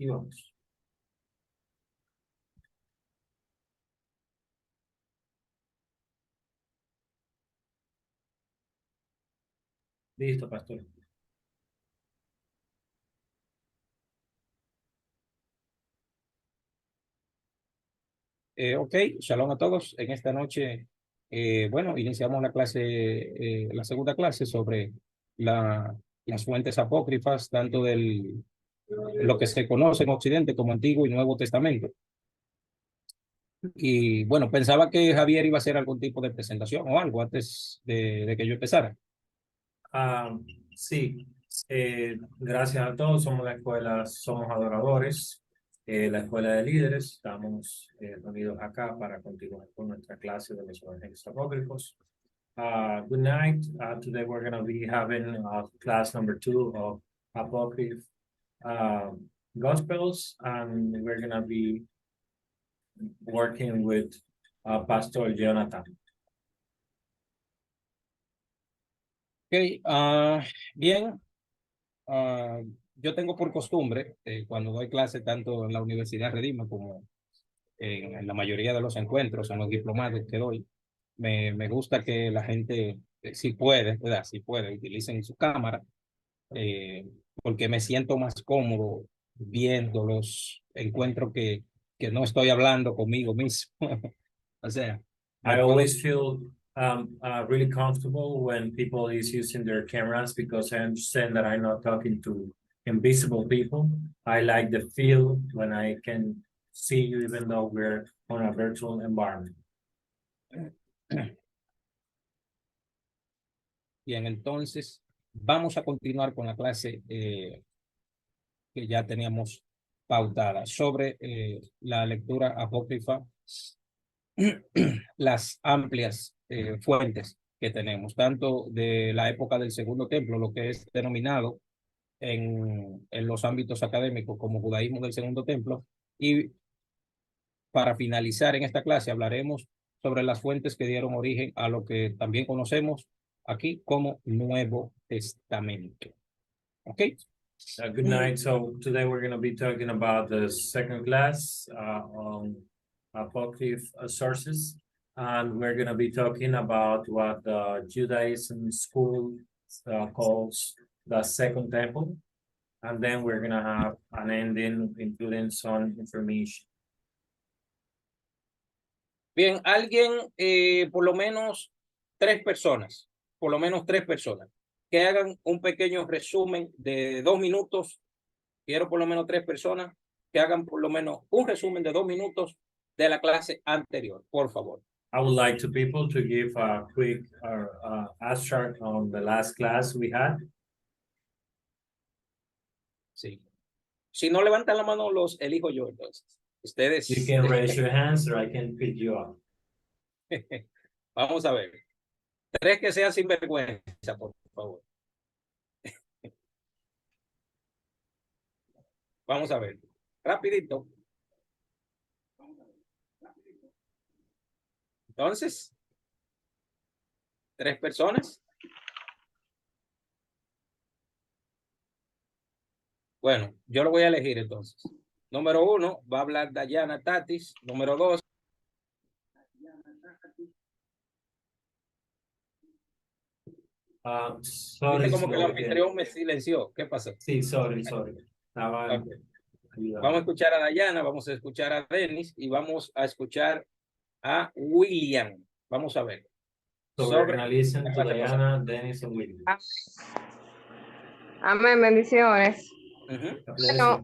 aquí vamos. Listo, pastor. Ok, shalom a todos. En esta noche, bueno, iniciamos la clase, la segunda clase sobre las fuentes apócrifas, tanto del lo que se conoce en Occidente como Antiguo y Nuevo Testamento. Y bueno, pensaba que Javier iba a hacer algún tipo de presentación o algo antes de que yo empezara. Ah, sí, gracias a todos. Somos la escuela, somos adoradores, la escuela de líderes. Estamos reunidos acá para continuar con nuestra clase de los evangelios apócrifos. Good night. Today we're going to be having class number 2 of Apocryph Gospels, and we're going to be working with Pastor Jonathan. Ok, bien. Yo tengo por costumbre, cuando doy clase tanto en la Universidad Redima como en la mayoría de los encuentros, en los diplomados que doy, me gusta que la gente, si puede, ¿verdad? Si puede, utilicen su cámara, porque me siento más cómodo viendo los encuentros que no estoy hablando conmigo mismo. O sea, me I puedo. always feel really comfortable when people is using their cameras because I understand that I'm not talking to invisible people. I like the feel when I can see you even though we're on a virtual environment. Bien, entonces vamos a continuar con la clase que ya teníamos pautada sobre la lectura apócrifa, las amplias fuentes que tenemos, tanto de la época del Segundo Templo, lo que es denominado en los ámbitos académicos como judaísmo del Segundo Templo, y para finalizar en esta clase hablaremos sobre las fuentes que dieron origen a lo que también conocemos aquí como Nuevo Testamento. ¿Ok? Good night. So today we're going to be talking about the second class on apocryph sources, and we're going to be talking about what the Judaism school calls the Second Temple, and then we're going to have an ending including some information. Bien, alguien, por lo menos por lo menos tres personas, que hagan un pequeño resumen de 2 minutos. Quiero por lo menos tres personas que hagan por lo menos un resumen de 2 minutos de la clase anterior, por favor. I would like to people to give a quick abstract on the last class we had. Sí. Si no levantan la mano, los elijo yo entonces. Ustedes. You can raise your hands or I can pick you up. Vamos a ver. Tres que sean sin vergüenza, por favor. Vamos a ver. Rapidito. Entonces, tres personas. Bueno, yo lo voy a elegir entonces. Número 1 va a hablar Dayana Tatis. Número 2. Sorry, Como que el anfitrión me silenció. ¿Qué pasó? Sí, sorry. Estaba Okay. Vamos a escuchar a Dayana, vamos a escuchar a Dennis y vamos a escuchar a William. Vamos a ver. Sobre listen to Diana, Dennis, and William. Amén, bendiciones. Bueno,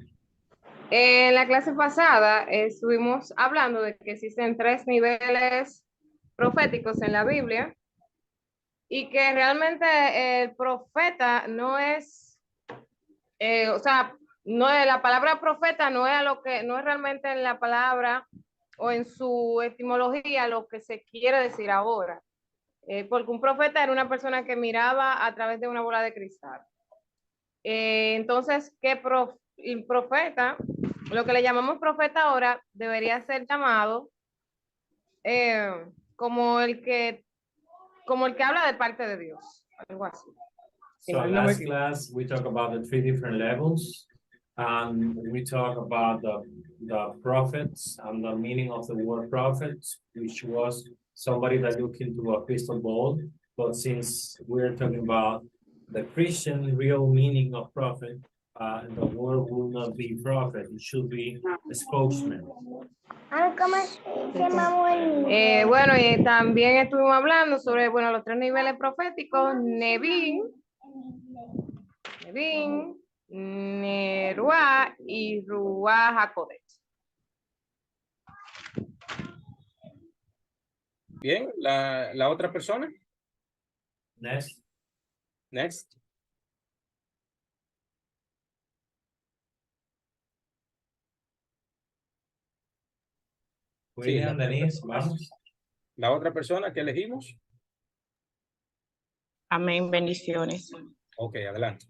en la clase pasada estuvimos hablando de que existen 3 niveles proféticos en la Biblia y que realmente el profeta no es, o sea, no es, la palabra profeta no es a lo que, no es realmente en la palabra o en su etimología lo que se quiere decir ahora. Porque un profeta era una persona que miraba a través de una bola de cristal. Entonces, el profeta, lo que le llamamos profeta ahora, debería ser llamado como el que habla de parte de Dios, algo así. So last class we talked about the 3 different levels And we talk about the prophets and the meaning of the word prophets, which was somebody that looked into a crystal ball. But since we're talking about the Christian real meaning of prophet, the word will not be prophet, it should be a spokesman. Bueno, y también estuvimos hablando sobre, bueno, los tres niveles proféticos, Nebín, Neruá y Ruá HaKodesh. Bien, la otra persona. Next. Next. William, Denise, vamos. La otra persona que elegimos. Amén, bendiciones. Ok, adelante.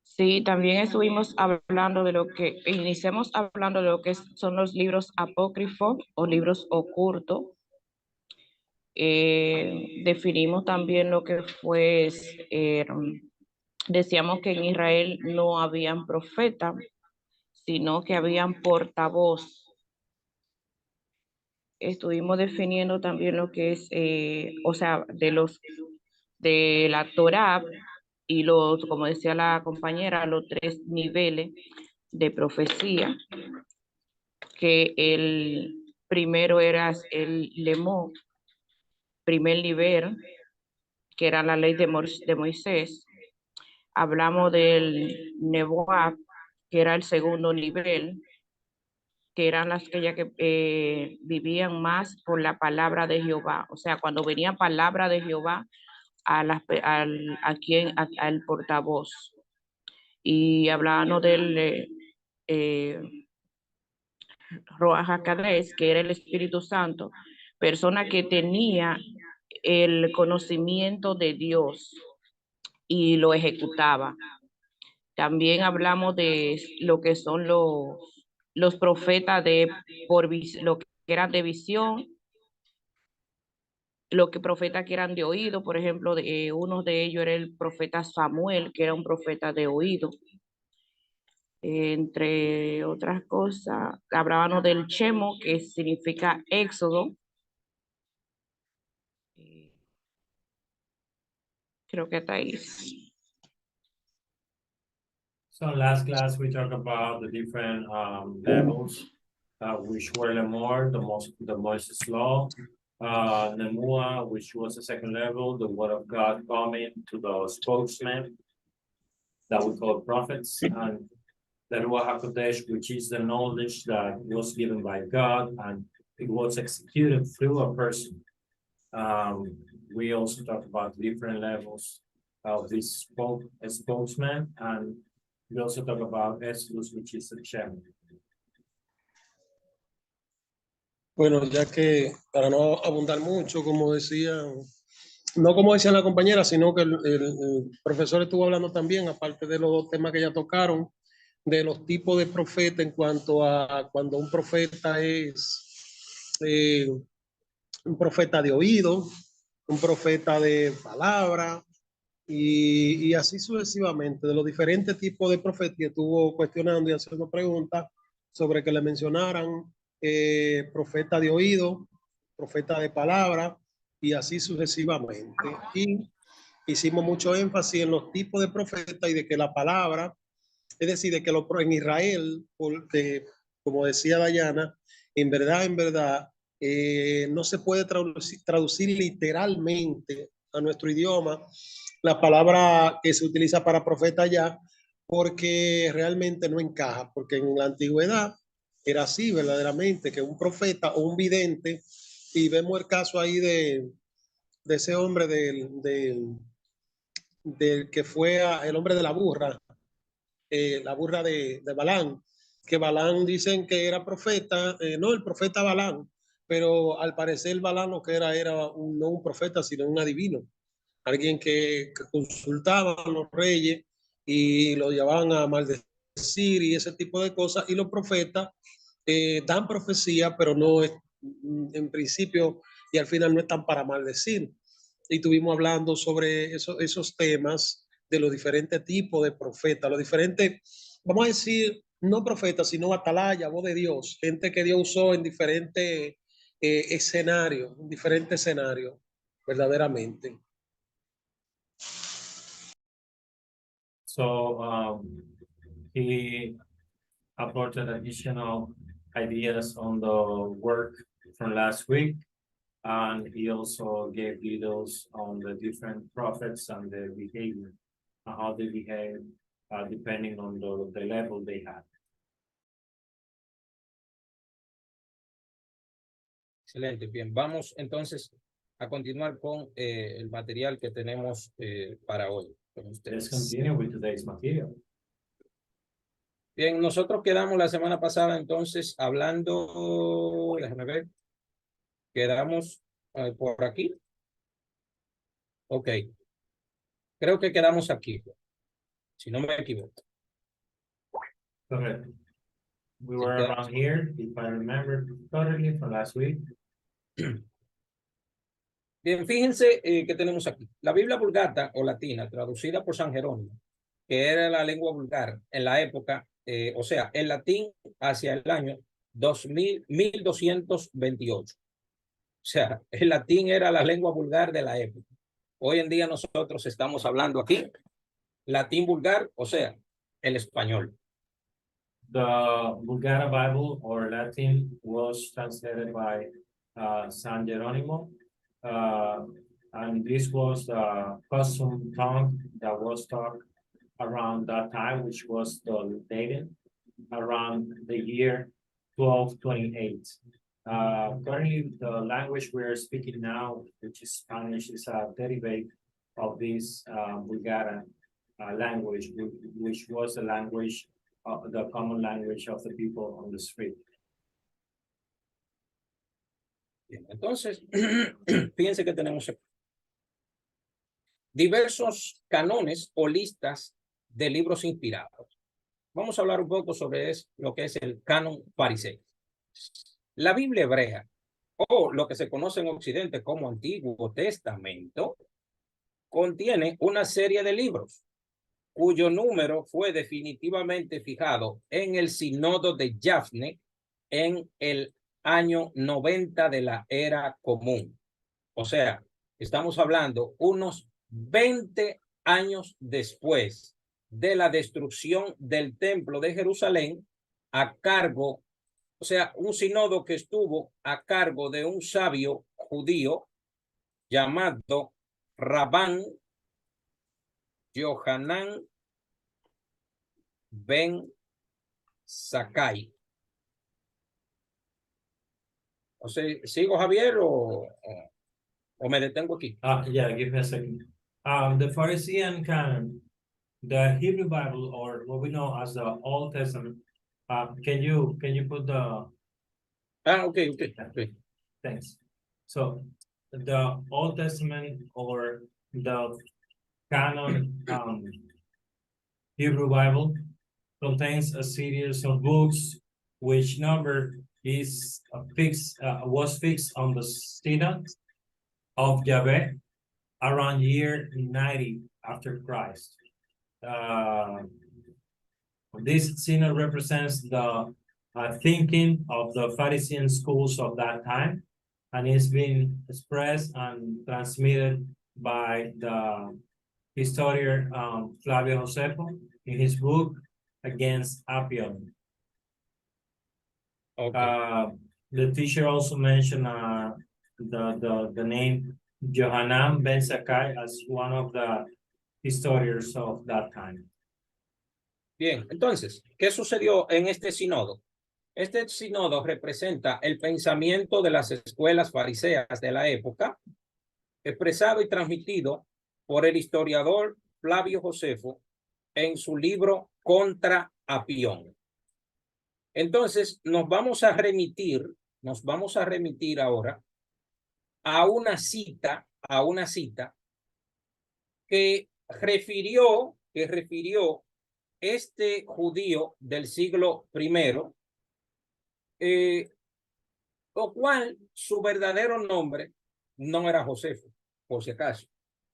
Sí, también estuvimos hablando de iniciamos hablando de lo que son los libros apócrifos o libros ocultos. Definimos también lo que fue, decíamos que en Israel no habían profetas, sino que habían portavoz. Estuvimos definiendo también lo que es, o sea, de la Torá y como decía la compañera, los tres niveles de profecía, que el primero era el lemó, primer nivel, que era la ley de Moisés. Hablamos del Nebuá, que era el segundo nivel, que eran las que ya que vivían más por la palabra de Jehová. O sea, cuando venía palabra de Jehová al portavoz. Y hablábamos del Ruach HaKodesh, que era el Espíritu Santo, persona que tenía el conocimiento de Dios y lo ejecutaba. También hablamos de lo que son los profetas lo que eran de visión, lo que profetas que eran de oído. Por ejemplo, uno de ellos era el profeta Samuel, que era un profeta de oído. Entre otras cosas, hablábamos del Chemo, que significa éxodo. Creo que hasta ahí. So last class we talked about the different levels, which were Lemor, the Moses law, Nemua, which was the second level, the word of God coming to the spokesman that we call prophets, and the Ruach HaKodesh, which is the knowledge that was given by God and it was executed through a person. We also talked about different levels of this spokesman, and we also talk about Exodus, which is the Shem. Bueno, ya que para no abundar mucho, como decía, no como decía la compañera, sino que el profesor estuvo hablando también, aparte de los dos temas que ya tocaron, de los tipos de profeta en cuanto a cuando un profeta es un profeta de oído, un profeta de palabra, y así sucesivamente, de los diferentes tipos de profetas. Estuvo cuestionando y haciendo preguntas sobre que le mencionaran profeta de oído, profeta de palabra, y así sucesivamente. Y hicimos mucho énfasis en los tipos de profetas y de que la palabra, es decir, de que en Israel, porque como decía Dayana, en verdad, no se puede traducir literalmente a nuestro idioma la palabra que se utiliza para profeta allá, porque realmente no encaja, porque en la antigüedad era así verdaderamente, que un profeta o un vidente, y vemos el caso ahí de ese hombre del que fue el hombre de la burra de Balán, que Balán dicen que era profeta, no el profeta Balán, pero al parecer Balán lo que era no un profeta, sino un adivino, alguien que consultaba a los reyes y lo llevaban a maldecir y ese tipo de cosas, y los profetas dan profecía, pero no es, en principio y al final no están para maldecir. Y estuvimos hablando sobre esos temas de los diferentes tipos de profetas, los diferentes, vamos a decir, no profetas, sino atalaya, voz de Dios, gente que Dios usó en diferentes escenarios, verdaderamente. So he aported additional ideas on the work from last week. And he also gave details on the different prophets and their behavior, and how they behave, depending on the level they had. Excelente, bien. Vamos entonces a continuar con el material que tenemos para hoy con Let's ustedes. continue with today's material. Bien, nosotros quedamos la semana pasada entonces hablando, déjame ver, quedamos por aquí. Ok, creo que quedamos aquí, si no me equivoco. Correct. We Sí, were quedamos around here, if I remember correctly, from last week. Bien, fíjense que tenemos aquí. La Biblia Vulgata o latina, traducida por San Jerónimo, que era la lengua vulgar en la época, o sea, el latín hacia el año 1228. O sea, el latín era la lengua vulgar de la época. Hoy en día nosotros estamos hablando aquí latín vulgar, o sea, el español. The Vulgata Bible or Latin was translated by San Jeronimo. And this was the custom tongue that was taught around that time, which was the dated around the year 1228. Currently, the language we're speaking now, which is Spanish, is a derivative of this Vulgata language, which was the language, the common language of the people on the street. Bien, entonces, fíjense que tenemos aquí diversos canones o listas de libros inspirados. Vamos a hablar un poco sobre lo que es el canon fariseo. La Biblia hebrea, o lo que se conoce en Occidente como Antiguo Testamento, contiene una serie de libros cuyo número fue definitivamente fijado en el Sínodo de Yafne en el año 90 de la era común. O sea, estamos hablando unos 20 años después de la destrucción del templo de Jerusalén a cargo, o sea, un sínodo que estuvo a cargo de un sabio judío llamado Rabán Yohanan Ben Sakai. O sea, ¿sigo, Javier, o me detengo aquí? Yeah, give me a second. The Pharisee canon, the Hebrew Bible, or what we know as the Old Testament. Can you put the Okay. thanks. So the Old Testament or the canon Hebrew Bible contains a series of books which number is was fixed on the synod of Yahweh around year 90 after Christ. This synod represents the thinking of the Pharisee schools of that time, and it's been expressed and transmitted by the historian Flavio Josefo in his book Against Appian. Okay. The teacher also mentioned the name Yohanan Ben Sakai as one of the historians of that time. Bien, entonces, ¿qué sucedió en este sínodo? Este sínodo representa el pensamiento de las escuelas fariseas de la época, expresado y transmitido por el historiador Flavio Josefo en su libro Contra Apión. Entonces, nos vamos a remitir ahora a una cita que refirió este judío del siglo I, lo cual su verdadero nombre no era Josefo, por si acaso.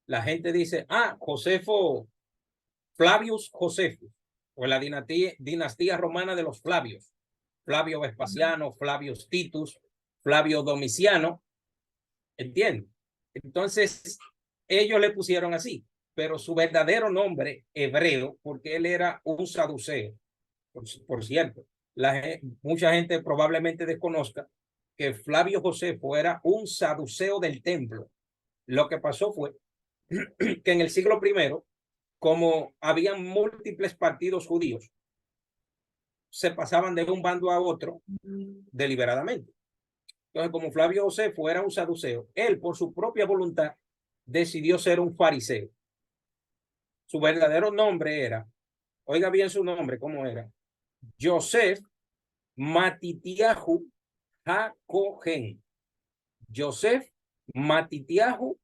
La gente dice, Josefo, Flavius Josefo, o la dinastía romana de los Flavios. Flavio Vespasiano, Flavio Titus, Flavio Domiciano, ¿entienden? Entonces, ellos le pusieron así, pero su verdadero nombre hebreo, porque él era un saduceo, por cierto, mucha gente probablemente desconozca que Flavio Josefo era un saduceo del templo. Lo que pasó fue que en el siglo I, como habían múltiples partidos judíos, se pasaban de un bando a otro deliberadamente. Entonces, como Flavio Josefo era un saduceo, él por su propia voluntad decidió ser un fariseo. Su verdadero nombre era, oiga bien su nombre, ¿cómo era? Joseph Matitiahu HaKohen. Joseph Matitiahu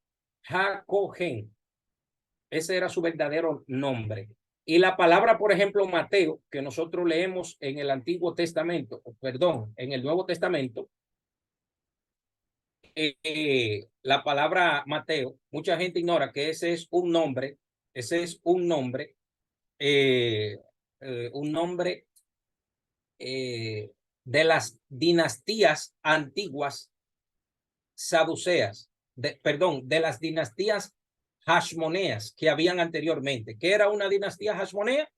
HaKohen. Ese era su verdadero nombre. Y la palabra, por ejemplo, Mateo, que nosotros leemos en el Antiguo Testamento, perdón, en el Nuevo Testamento, la palabra Mateo, mucha gente ignora que ese es un nombre, de las dinastías antiguas saduceas, de las dinastías hashmoneas que habían anteriormente. ¿Qué era una dinastía hashmonea?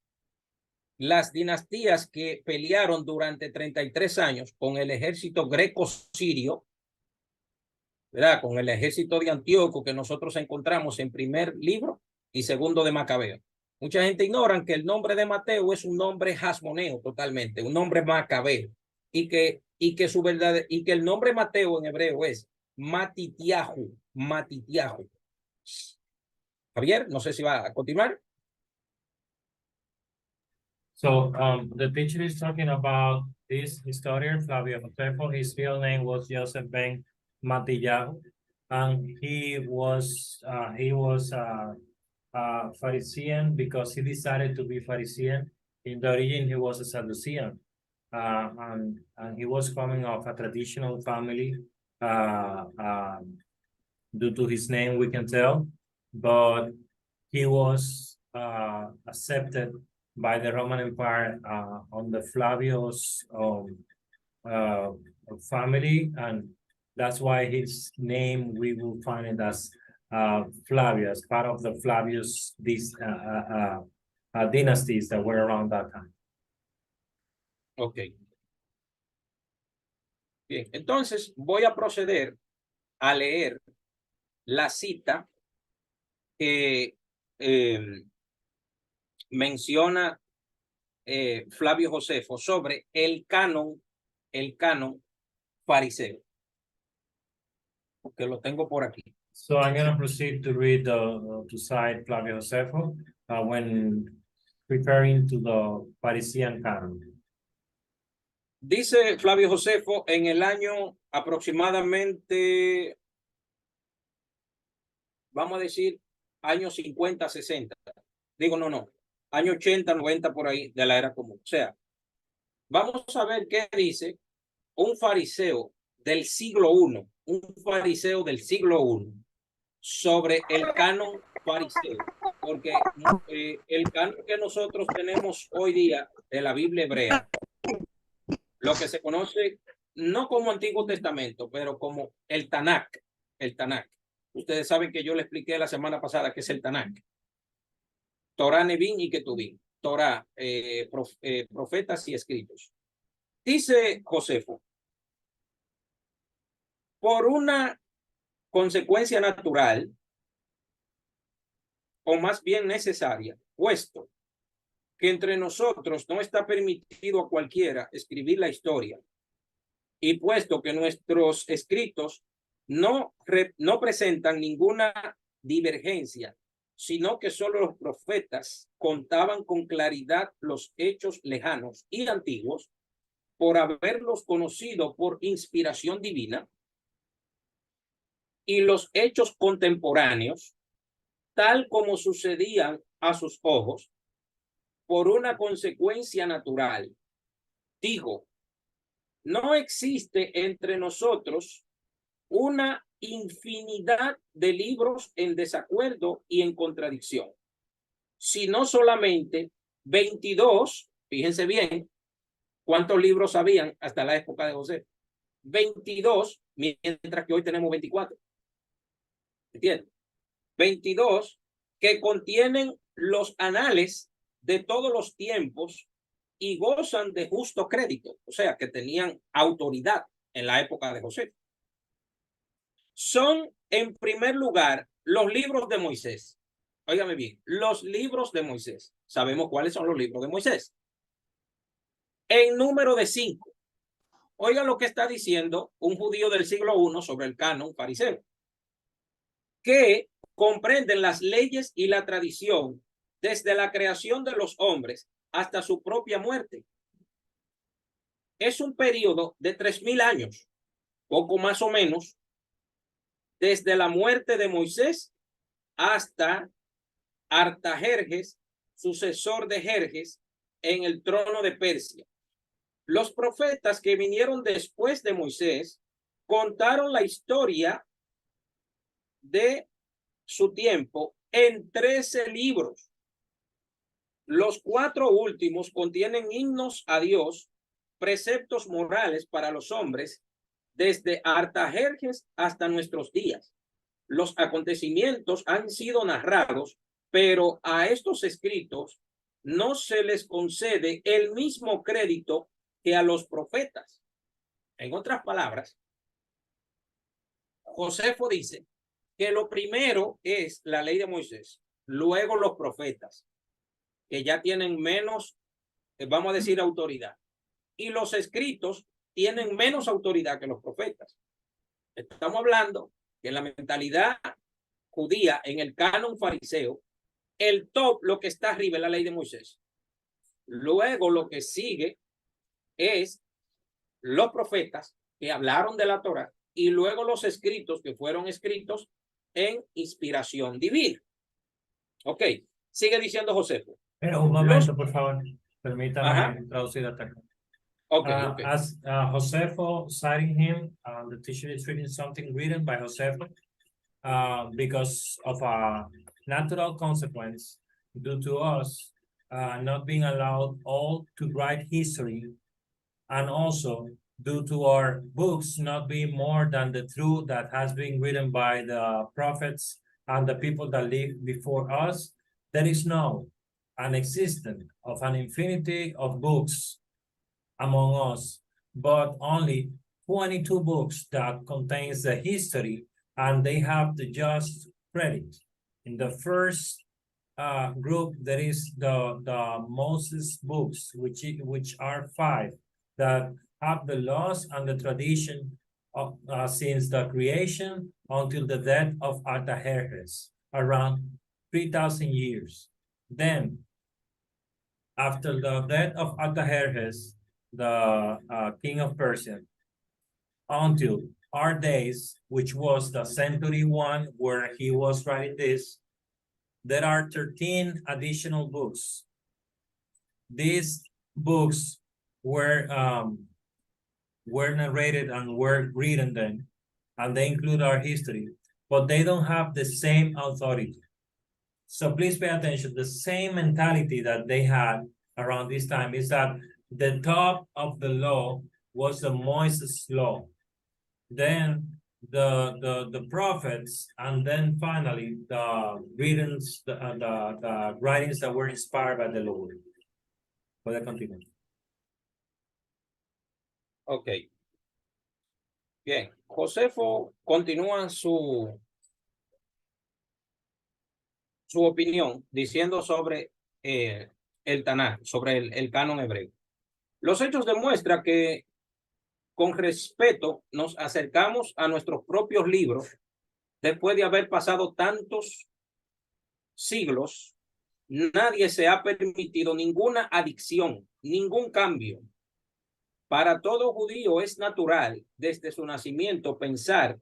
Las dinastías que pelearon durante 33 años con el ejército greco-sirio, ¿verdad? Con el ejército de Antíoco que nosotros encontramos en primer libro y segundo de Macabeo. Mucha gente ignora que el nombre de Mateo es un nombre hasmoneo totalmente, un nombre macabeo, y que el nombre Mateo en hebreo es Matitiahu. Javier, no sé si va a continuar. So the teacher is talking about this historian, Flavio Josefo. His real name was Joseph ben Matillahu, and he was Pharisee because he decided to be Pharisee. In the origin, he was a Sadducean, and he was coming of a traditional family. Due to his name, we can tell, but he was accepted by the Roman Empire on the Flavius family, and that's why his name, we will find it as Flavius, part of the Flavius dynasties that were around that time. Ok. Bien, entonces voy a proceder a leer la cita que menciona Flavio Josefo sobre el canon fariseo, que lo tengo por aquí. So I'm going to proceed to read to cite Flavio Josefo when referring to the Parisian canon. Dice Flavio Josefo en el año aproximadamente, vamos a decir, años 50, 60. Digo, no, año 80, 90 por ahí de la era común. O sea, vamos a ver qué dice un fariseo del siglo I, sobre el canon fariseo, porque el canon que nosotros tenemos hoy día de la Biblia hebrea, lo que se conoce no como Antiguo Testamento, pero como el Tanakh. Ustedes saben que yo le expliqué la semana pasada qué es el Tanakh. Torah, Nevim y Ketuvim. Torah, profetas y escritos. Dice Josefo, por una consecuencia natural, o más bien necesaria, puesto que entre nosotros no está permitido a cualquiera escribir la historia, y puesto que nuestros escritos no presentan ninguna divergencia, sino que solo los profetas contaban con claridad los hechos lejanos y antiguos por haberlos conocido por inspiración divina, y los hechos contemporáneos, tal como sucedían a sus ojos, por una consecuencia natural. Digo, no existe entre nosotros una infinidad de libros en desacuerdo y en contradicción, sino solamente 22, fíjense bien, ¿cuántos libros habían hasta la época de José? 22, mientras que hoy tenemos 24. ¿Entiendes? 22 que contienen los anales de todos los tiempos y gozan de justo crédito, o sea, que tenían autoridad en la época de José. Son, en primer lugar, los libros de Moisés. Óigame bien, los libros de Moisés. Sabemos cuáles son los libros de Moisés. En número de 5. Oiga lo que está diciendo un judío del siglo I sobre el canon fariseo, que comprenden las leyes y la tradición desde la creación de los hombres hasta su propia muerte. Es un periodo de 3000 años, poco más o menos, desde la muerte de Moisés hasta Artajerjes, sucesor de Jerjes, en el trono de Persia. Los profetas que vinieron después de Moisés contaron la historia de su tiempo en 13 libros. Los 4 últimos contienen himnos a Dios, preceptos morales para los hombres, desde Artajerjes hasta nuestros días. Los acontecimientos han sido narrados, pero a estos escritos no se les concede el mismo crédito que a los profetas. En otras palabras, Josefo dice que lo primero es la ley de Moisés, luego los profetas, que ya tienen menos, vamos a decir, autoridad, y los escritos tienen menos autoridad que los profetas. Estamos hablando que en la mentalidad judía, en el canon fariseo, el top, lo que está arriba es la ley de Moisés. Luego lo que sigue es los profetas que hablaron de la Torá, y luego los escritos que fueron escritos en inspiración divina. Ok, sigue diciendo Josefo. Pero un momento, por favor. Permítame traducir acá. Okay. As Josefo citing him, the teacher is reading something written by Josefo because of a natural consequence due to us not being allowed all to write history, and also due to our books not being more than the truth that has been written by the prophets and the people that lived before us. There is no an existence of an infinity of books among us, but only 22 books that contains the history, and they have the just credit. In the first group, there is the Moses books, which are 5 that have the laws and the tradition of since the creation until the death of Artajerjes, around 3,000 years. Then, after the death of Artajerjes, the king of Persia, until our days, which was the century 1 where he was writing this, there are 13 additional books. These books were narrated and were written then, and they include our history, but they don't have the same authority. So please pay attention. The same mentality that they had around this time is that the top of the law was the Moses law, then the prophets, and then finally the writings, the writings that were inspired by the Lord. Puede continuar. Ok. Bien, Josefo continúa su opinión diciendo sobre el Tanaj, sobre el canon hebreo. Los hechos demuestran que con respeto nos acercamos a nuestros propios libros después de haber pasado tantos siglos. Nadie se ha permitido ninguna adicción, ningún cambio. Para todo judío es natural desde su nacimiento pensar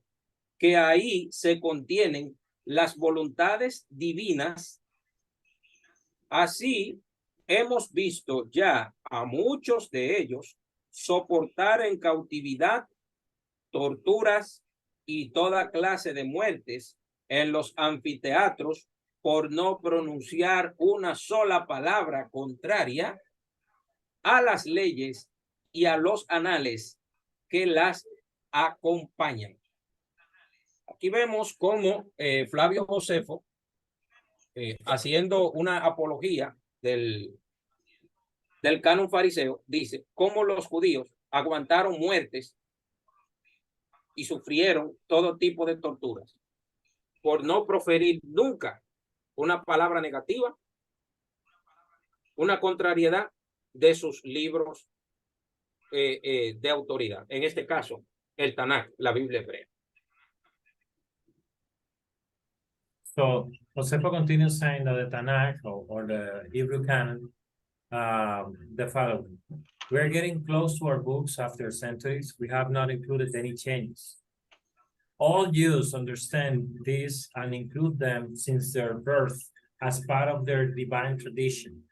que ahí se contienen las voluntades divinas. Así hemos visto ya a muchos de ellos soportar en cautividad torturas y toda clase de muertes en los anfiteatros por no pronunciar una sola palabra contraria a las leyes y a los anales que las acompañan. Aquí vemos cómo Flavio Josefo, haciendo una apología del canon fariseo, dice cómo los judíos aguantaron muertes y sufrieron todo tipo de torturas por no proferir nunca una palabra negativa, una contrariedad de sus libros de autoridad. En este caso, el Tanakh, la Biblia hebrea. So Josepho continues saying that the Tanakh or the Hebrew canon, the following. We're getting close to our books after centuries. We have not included any changes. All Jews understand this and include them since their birth as part of their divine tradition.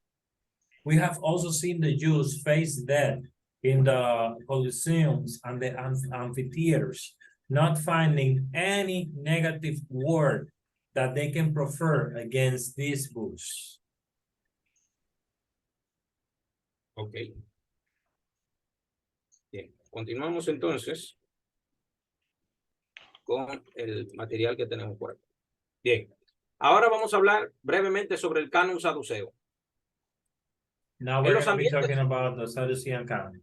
We have also seen the Jews face death in the Colosseums and the amphitheaters, not finding any negative word that they can prefer against these books. Ok. Bien, continuamos entonces con el material que tenemos por aquí. Bien, ahora vamos a hablar brevemente sobre el canon saduceo. Now we're going to be talking about the Sadducean canon.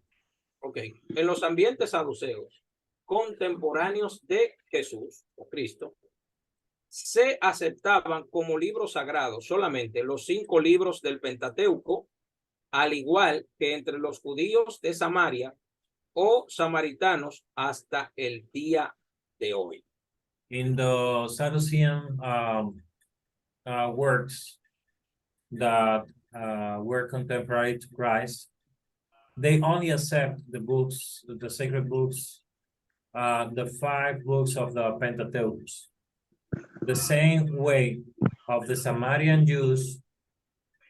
Ok, en los ambientes saduceos contemporáneos de Jesús o Cristo, se aceptaban como libros sagrados solamente los 5 libros del Pentateuco, al igual que entre los judíos de Samaria o samaritanos hasta el día de hoy. In the Sadducean works that were contemporary to Christ, they only accept the books, the sacred books, the 5 books of the Pentateuch. The same way of the Samaritan Jews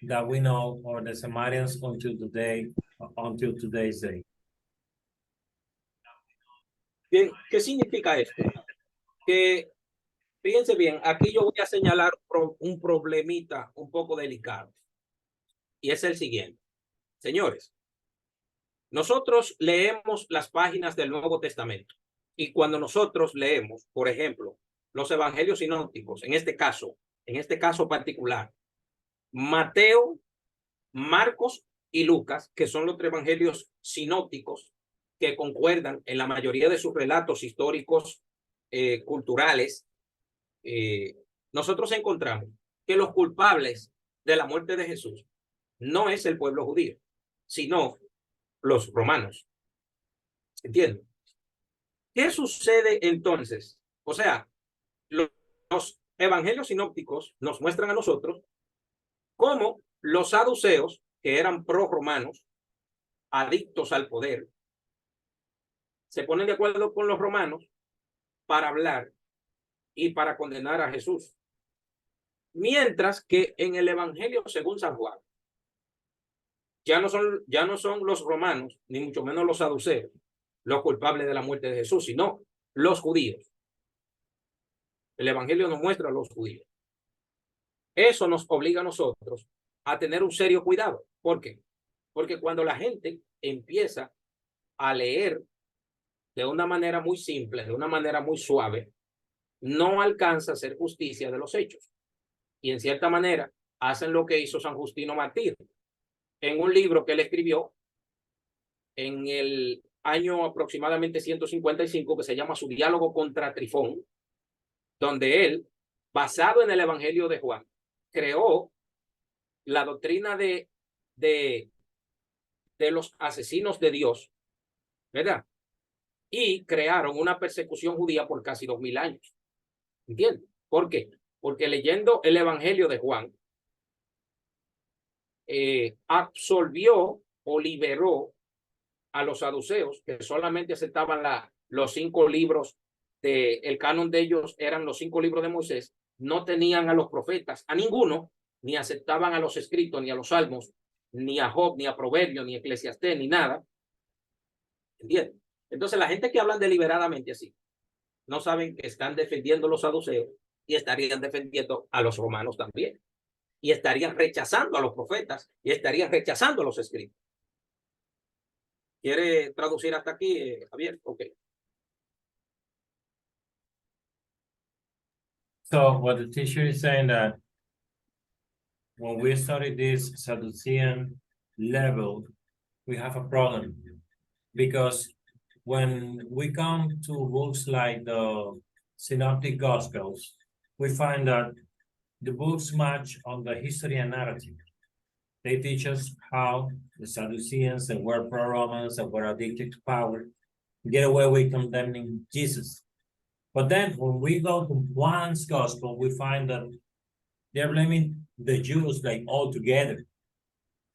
that we know, or the Samaritans until today's day. Bien, ¿qué significa esto? Que, fíjense bien, aquí yo voy a señalar un problemita un poco delicado. Y es el siguiente. Señores, nosotros leemos las páginas del Nuevo Testamento. Y cuando nosotros leemos, por ejemplo, los evangelios sinópticos, en este caso particular, Mateo, Marcos y Lucas, que son los 3 evangelios sinópticos que concuerdan en la mayoría de sus relatos históricos culturales, nosotros encontramos que los culpables de la muerte de Jesús no es el pueblo judío, sino los romanos. ¿Entienden? ¿Qué sucede entonces? O sea, los evangelios sinópticos nos muestran a nosotros cómo los saduceos, que eran pro-romanos, adictos al poder, se ponen de acuerdo con los romanos para hablar y para condenar a Jesús. Mientras que en el Evangelio según San Juan, ya no son los romanos, ni mucho menos los saduceos, los culpables de la muerte de Jesús, sino los judíos. El Evangelio nos muestra a los judíos. Eso nos obliga a nosotros a tener un serio cuidado. ¿Por qué? Porque cuando la gente empieza a leer de una manera muy simple, de una manera muy suave, no alcanza a hacer justicia de los hechos. Y en cierta manera hacen lo que hizo San Justino Mártir en un libro que él escribió en el año aproximadamente 155, que se llama Su diálogo contra Trifón, donde él, basado en el Evangelio de Juan, creó la doctrina de los asesinos de Dios, ¿verdad? Y crearon una persecución judía por casi 2000 años. ¿Entiendes? ¿Por qué? Porque leyendo el Evangelio de Juan, absolvió o liberó a los saduceos, que solamente aceptaban los 5 libros el canon de ellos eran los 5 libros de Moisés, no tenían a los profetas, a ninguno, ni aceptaban a los escritos, ni a los salmos, ni a Job, ni a Proverbios, ni a Eclesiastés, ni nada. ¿Entiendes? Entonces la gente que hablan deliberadamente así, no saben que están defendiendo los saduceos y estarían defendiendo a los romanos también. Y estarían rechazando a los profetas y estarían rechazando a los escritos. ¿Quiere traducir hasta aquí, Javier? Ok. So what the teacher is saying that when we study this Sadducean level, we have a problem because when we come to books like the Synoptic Gospels, we find that the books match on the history and narrative. They teach us how the Sadduceans that were pro-Romans that were addicted to power get away with condemning Jesus. But then when we go to Juan's gospel, we find that they're blaming the Jews like all together.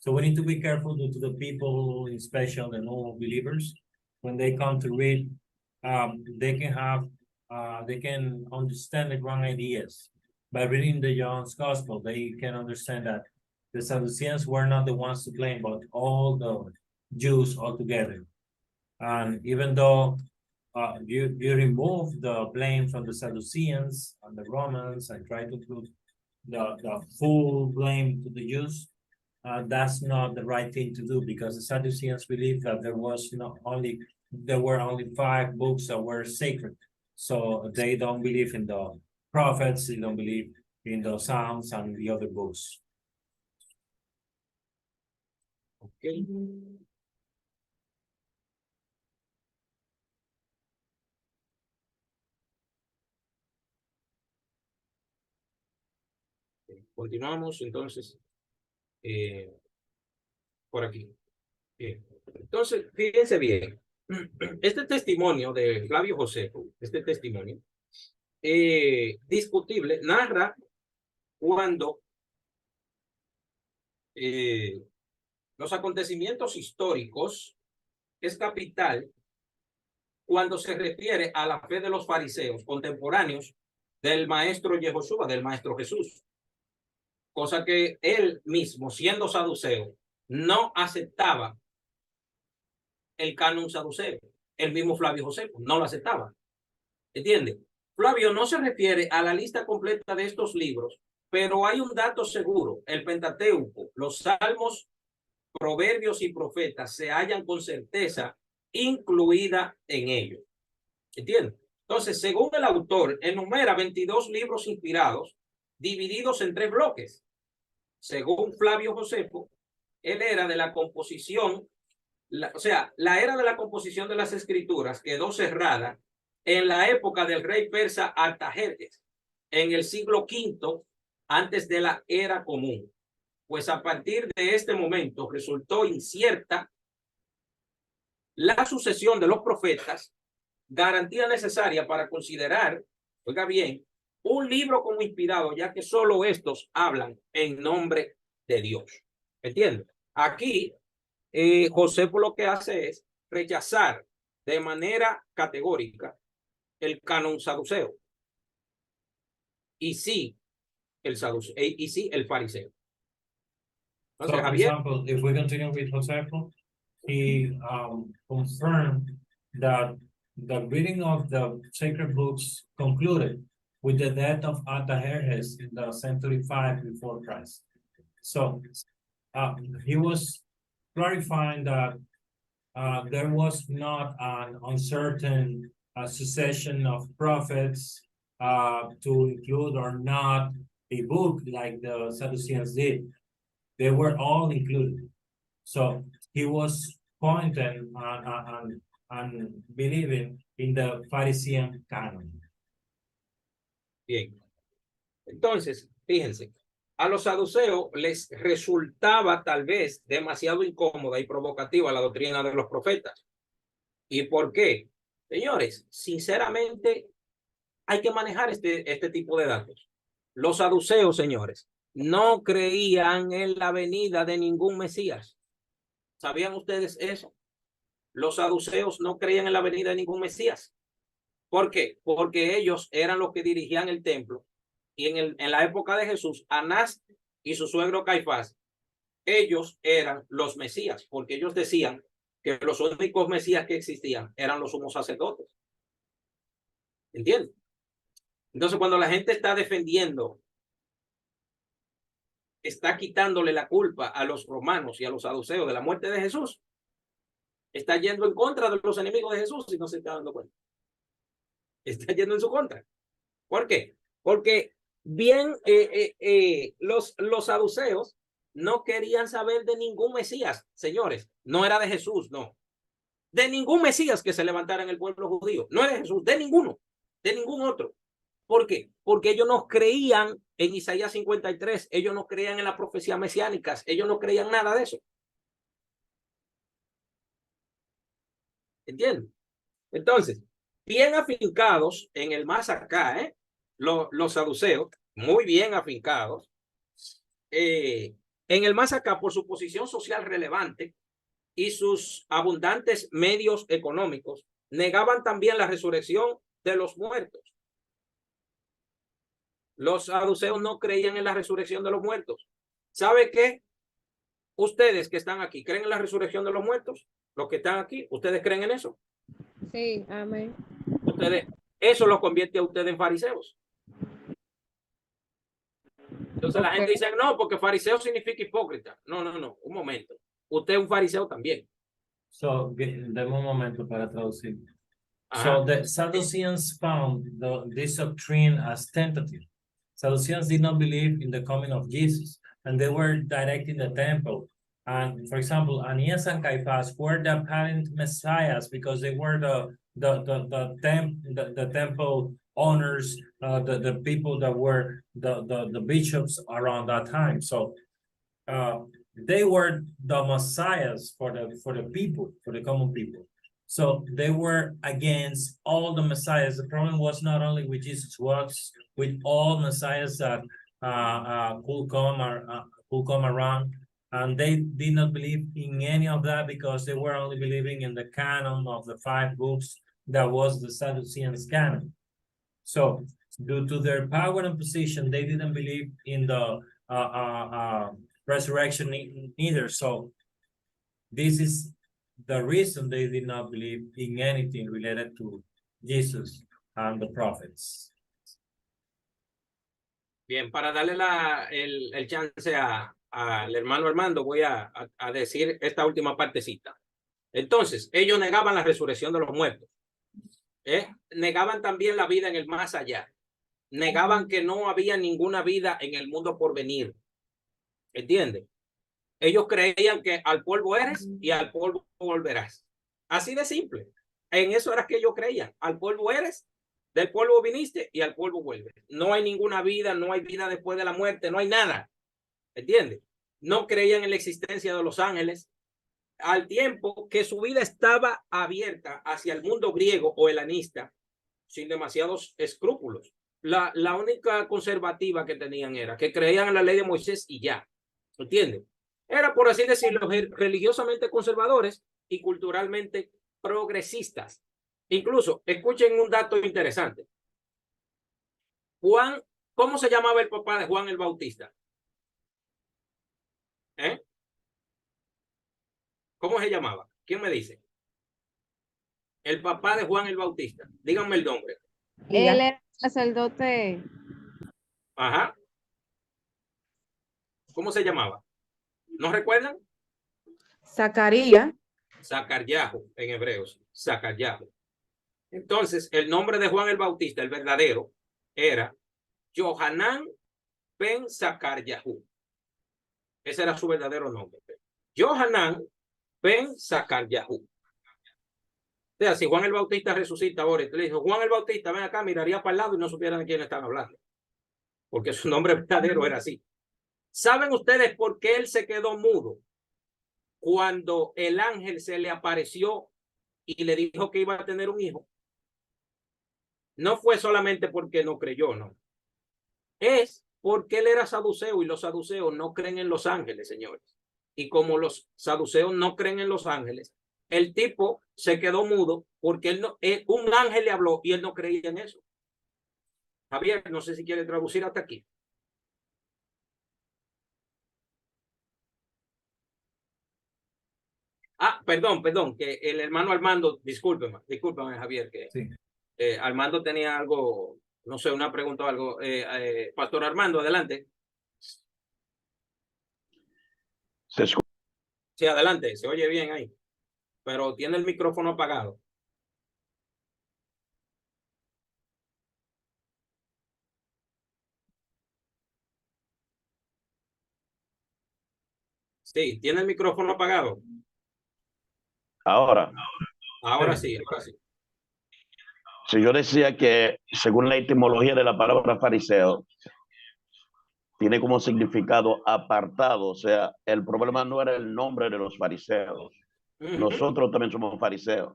So we need to be careful to the people, especially the non-believers, when they come to read, they can understand the wrong ideas. By reading the John's gospel, they can understand that the Sadduceans were not the ones to blame, but all the Jews altogether. And even though you remove the blame from the Sadduceans and the Romans and try to put the full blame to the Jews, that's not the right thing to do, because the Sadduceans believed that there were only 5 books that were sacred. So they don't believe in the prophets, they don't believe in the Psalms and the other books. Okay. Continuamos entonces por aquí. Bien. Entonces, fíjense bien, este testimonio de Flavio Josefo, este testimonio discutible, narra cuando los acontecimientos históricos es capital cuando se refiere a la fe de los fariseos contemporáneos del maestro Yehoshua, del maestro Jesús. Cosa que él mismo, siendo saduceo, no aceptaba el canon saduceo. El mismo Flavio Josefo no lo aceptaba. ¿Entiende? Flavio no se refiere a la lista completa de estos libros, pero hay un dato seguro: el Pentateuco, los Salmos, Proverbios y Profetas se hallan con certeza incluida en ellos. ¿Entiende? Entonces, según el autor, enumera 22 libros inspirados divididos en 3 bloques. Según Flavio Josefo, él era de la composición, la era de la composición de las escrituras quedó cerrada en la época del rey persa Artajerjes, en el siglo V antes de la era común. Pues a partir de este momento resultó incierta la sucesión de los profetas, garantía necesaria para considerar, oiga bien, un libro como inspirado, ya que solo estos hablan en nombre de Dios. ¿Entienden? Aquí, Josefo lo que hace es rechazar de manera categórica el canon saduceo. Y sí, el fariseo. So, for example, if we continue with Josefo, he confirmed that the reading of the sacred books concluded with the death of Artajerjes in the century 5 before Christ. So he was clarifying that there was not an uncertain succession of prophets to include or not a book like the Sadduceans did. They were all included. So he was pointing and believing in the Pharisee canon. Bien. Entonces, fíjense, a los saduceos les resultaba tal vez demasiado incómoda y provocativa la doctrina de los profetas. ¿Y por qué? Señores, sinceramente, hay que manejar este tipo de datos. Los saduceos, señores, no creían en la venida de ningún Mesías. ¿Sabían ustedes eso? Los saduceos no creían en la venida de ningún Mesías. ¿Por qué? Porque ellos eran los que dirigían el templo. Y en la época de Jesús, Anás y su suegro Caifás, ellos eran los Mesías, porque ellos decían que los únicos Mesías que existían eran los sumos sacerdotes. ¿Entienden? Entonces, cuando la gente está defendiendo, está quitándole la culpa a los romanos y a los saduceos de la muerte de Jesús, está yendo en contra de los enemigos de Jesús y no se está dando cuenta. Está yendo en su contra. ¿Por qué? Porque bien los saduceos no querían saber de ningún Mesías, señores. No era de Jesús, no. De ningún Mesías que se levantara en el pueblo judío. No era de Jesús, de ninguno, de ningún otro. ¿Por qué? Porque ellos no creían en Isaías 53, ellos no creían en las profecías mesiánicas, ellos no creían nada de eso. ¿Entienden? Entonces, bien afincados en el más acá, los saduceos, muy bien afincados, en el más acá por su posición social relevante y sus abundantes medios económicos, negaban también la resurrección de los muertos. Los saduceos no creían en la resurrección de los muertos. ¿Sabe qué? Ustedes que están aquí, ¿creen en la resurrección de los muertos? Los que están aquí, ¿ustedes creen en eso? Sí, amén. Ustedes, eso los convierte a ustedes en fariseos. Entonces la gente dice, no, porque fariseo significa hipócrita. No, no, no, un momento. Usted es un fariseo también. So, deme un momento para traducir. Ajá. So the Sadduceans found this doctrine as tentative. Sadduceans did not believe in the coming of Jesus, and they were directing the temple. And for example, Ananias and Caiaphas were the apparent messiahs because they were the temple owners, the people that were the bishops around that time. So they were the messiahs for the people, for the common people. So they were against all the messiahs. The problem was not only with Jesus, was with all messiahs that could come around, and they did not believe in any of that because they were only believing in the canon of the 5 books that was the Sadduceans canon. So due to their power and position, they didn't believe in the resurrection neither. So this is the reason they did not believe in anything related to Jesus and the prophets. Bien, para darle el chance al hermano Armando, voy a decir esta última partecita. Entonces, ellos negaban la resurrección de los muertos. Negaban también la vida en el más allá. Negaban que no había ninguna vida en el mundo por venir. ¿Entienden? Ellos creían que al polvo eres y al polvo volverás. Así de simple. En eso era que ellos creían. Al polvo eres, del polvo viniste y al polvo vuelves. No hay ninguna vida, no hay vida después de la muerte, no hay nada. ¿Entiendes? No creían en la existencia de los ángeles, al tiempo que su vida estaba abierta hacia el mundo griego o helenista, sin demasiados escrúpulos. La única conservativa que tenían era que creían en la ley de Moisés y ya. ¿Entiendes? Era, por así decirlo, religiosamente conservadores y culturalmente progresistas. Incluso, escuchen un dato interesante. Juan, ¿cómo se llamaba el papá de Juan el Bautista? ¿Cómo se llamaba? ¿Quién me dice? El papá de Juan el Bautista. Díganme el nombre. Él era sacerdote. Ajá. ¿Cómo se llamaba? ¿No recuerdan? Zacarías. Zacaryahu en hebreos. Zacaryahu. Entonces, el nombre de Juan el Bautista, el verdadero, era Yohanan ben Zacaryahu. Ese era su verdadero nombre. Yohanan ben Zacaryahu. O sea, si Juan el Bautista resucita ahora y te le dijo, Juan el Bautista, ven acá, miraría para el lado y no supieran de quién están hablando. Porque su nombre verdadero era así. ¿Saben ustedes por qué él se quedó mudo cuando el ángel se le apareció y le dijo que iba a tener un hijo? No fue solamente porque no creyó, no. Es porque él era saduceo y los saduceos no creen en los ángeles, señores. Y como los saduceos no creen en los ángeles, el tipo se quedó mudo porque un ángel le habló y él no creía en eso. Javier, no sé si quiere traducir hasta aquí. Perdón, que el hermano Armando, discúlpeme, Javier, que sí. Armando tenía algo No sé, una pregunta o algo. Pastor Armando, adelante. Se escucha. Sí, adelante, se oye bien ahí. Pero tiene el micrófono apagado. Sí, tiene el micrófono apagado. Ahora, Ahora sí, ahora sí. si yo decía que según la etimología de la palabra fariseo, tiene como significado apartado, o sea, el problema no era el nombre de los fariseos. Nosotros también somos fariseos.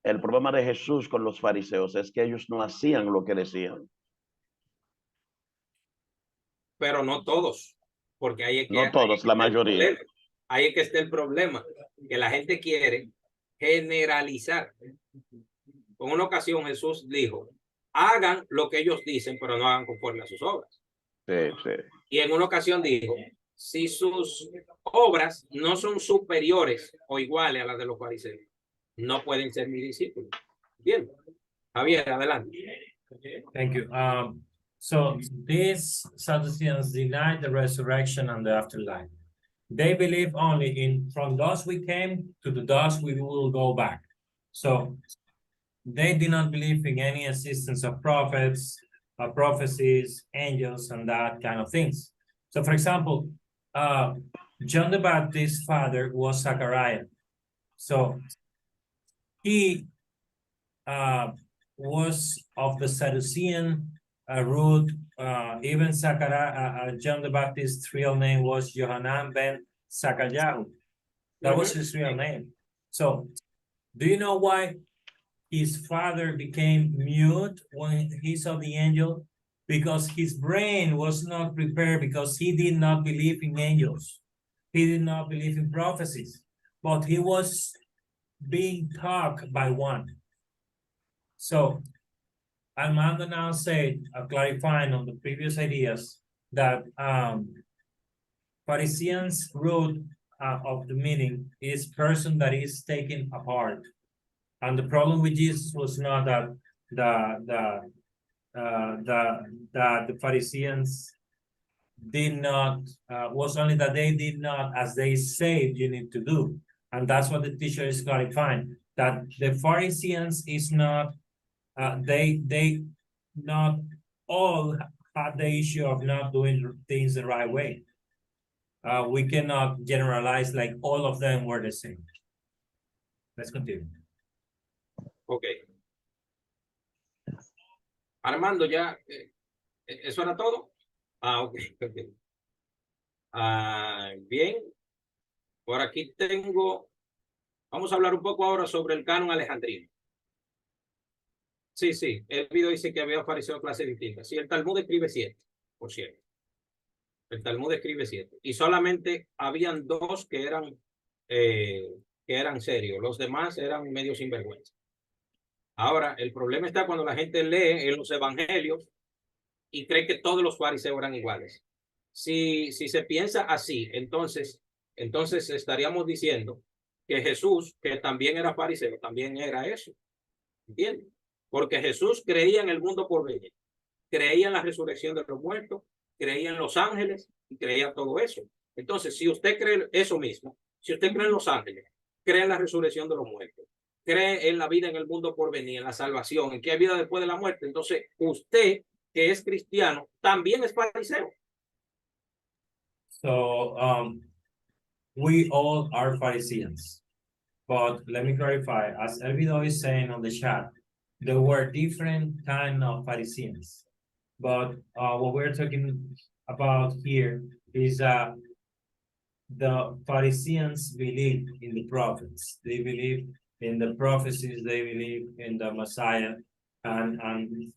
El problema de Jesús con los fariseos es que ellos no hacían lo que decían. Pero no todos, porque No todos, la mayoría. Ahí es que está el problema, que la gente quiere generalizar. En una ocasión Jesús dijo, hagan lo que ellos dicen, pero no hagan conforme a sus obras. Sí, sí. Y en una ocasión dijo, si sus obras no son superiores o iguales a las de los fariseos, no pueden ser mis discípulos. Bien, Javier, adelante. Thank you. So these Sadduceans deny the resurrection and the afterlife. They believe only in from dust we came, to the dust we will go back. So they do not believe in any existence of prophets, prophecies, angels, and that kind of things. So for example, John the Baptist's father was Zachariah. So he was of the Sadducean root. Even John the Baptist's real name was Yohanan ben Zachariah. That was his real name. So, do you know why his father became mute when he saw the angel? Because his brain was not prepared, because he did not believe in angels. He did not believe in prophecies, but he was being taught by one. So Armando now said, clarifying on the previous ideas, that Phariseans' root of the meaning is person that is taken apart. And the problem with Jesus was not that the Phariseans did not, was only that they did not, as they said you need to do. And that's what the teacher is clarifying, that the Phariseans is not, they not all had the issue of not doing things the right way. We cannot generalize like all of them were the same. Let's continue. Okay. Armando, ya, ¿eso era todo? Okay. Bien. Por aquí tengo, vamos a hablar un poco ahora sobre el canon alejandrino. Sí, el video dice que había aparecido clases distintas. Sí, el Talmud escribe 7, por cierto. El Talmud escribe 7. Y solamente habían 2 que eran serios. Los demás eran medio sinvergüenza. Ahora, el problema está cuando la gente lee en los evangelios y cree que todos los fariseos eran iguales. Si se piensa así, entonces estaríamos diciendo que Jesús, que también era fariseo, también era eso. ¿Entiendes? Porque Jesús creía en el mundo por venir, creía en la resurrección de los muertos, creía en los ángeles y creía todo eso. Entonces, si usted cree eso mismo, si usted cree en los ángeles, cree en la resurrección de los muertos, cree en la vida en el mundo por venir, en la salvación, en que hay vida después de la muerte, entonces usted, que es cristiano, también es fariseo. So, we all are Pharisees, but let me clarify, as Elvido is saying on the chat, there were different kind of Pharisees, but what we're talking about here is the Pharisees believe in the prophets. They believe in the prophecies. They believe in the Messiah. And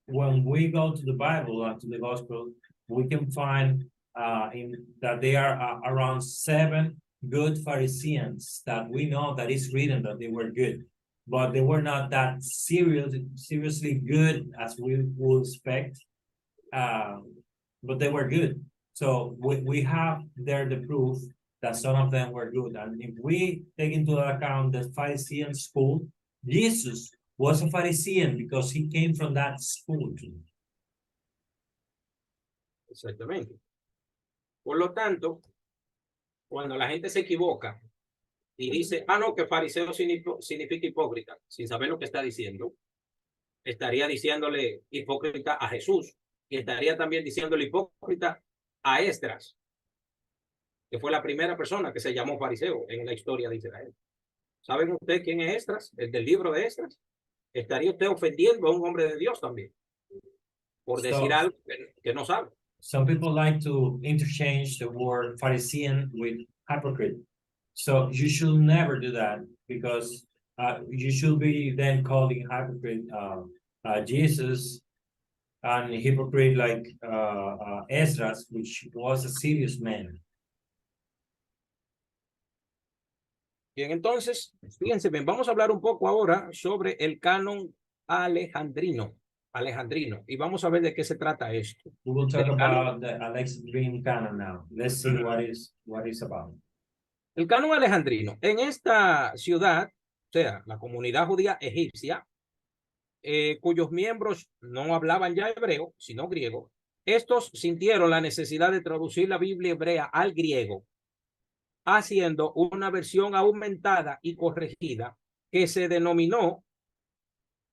when we go to the Bible and to the Gospel, we can find that there are around 7 good Pharisees that we know that is written that they were good, but they were not that seriously good as we would expect, but they were good. So we have there the proof that some of them were good. And if we take into account the Pharisee school, Jesus was a Pharisee because he came from that school too. Exactamente. Por lo tanto, cuando la gente se equivoca y dice, ah, no, que fariseo significa hipócrita, sin saber lo que está diciendo, estaría diciéndole hipócrita a Jesús y estaría también diciéndole hipócrita a Esdras, que fue la primera persona que se llamó fariseo en la historia de Israel. ¿Saben ustedes quién es Esdras? El del libro de Esdras. Estaría usted ofendiendo a un hombre de Dios también, por decir algo que no sabe. Some people like to interchange the word Pharisee with hypocrite. So you should never do that because you should be then calling hypocrite Jesus and hypocrite like Esdras, which was a serious man. Bien, entonces, fíjense bien, vamos a hablar un poco ahora sobre el canon alejandrino, y vamos a ver de qué se trata esto. We will talk about the Alexandrine canon now. Let's see what is about. El canon alejandrino. En esta ciudad, o sea, la comunidad judía egipcia, cuyos miembros no hablaban ya hebreo, sino griego, estos sintieron la necesidad de traducir la Biblia hebrea al griego, haciendo una versión aumentada y corregida que se denominó,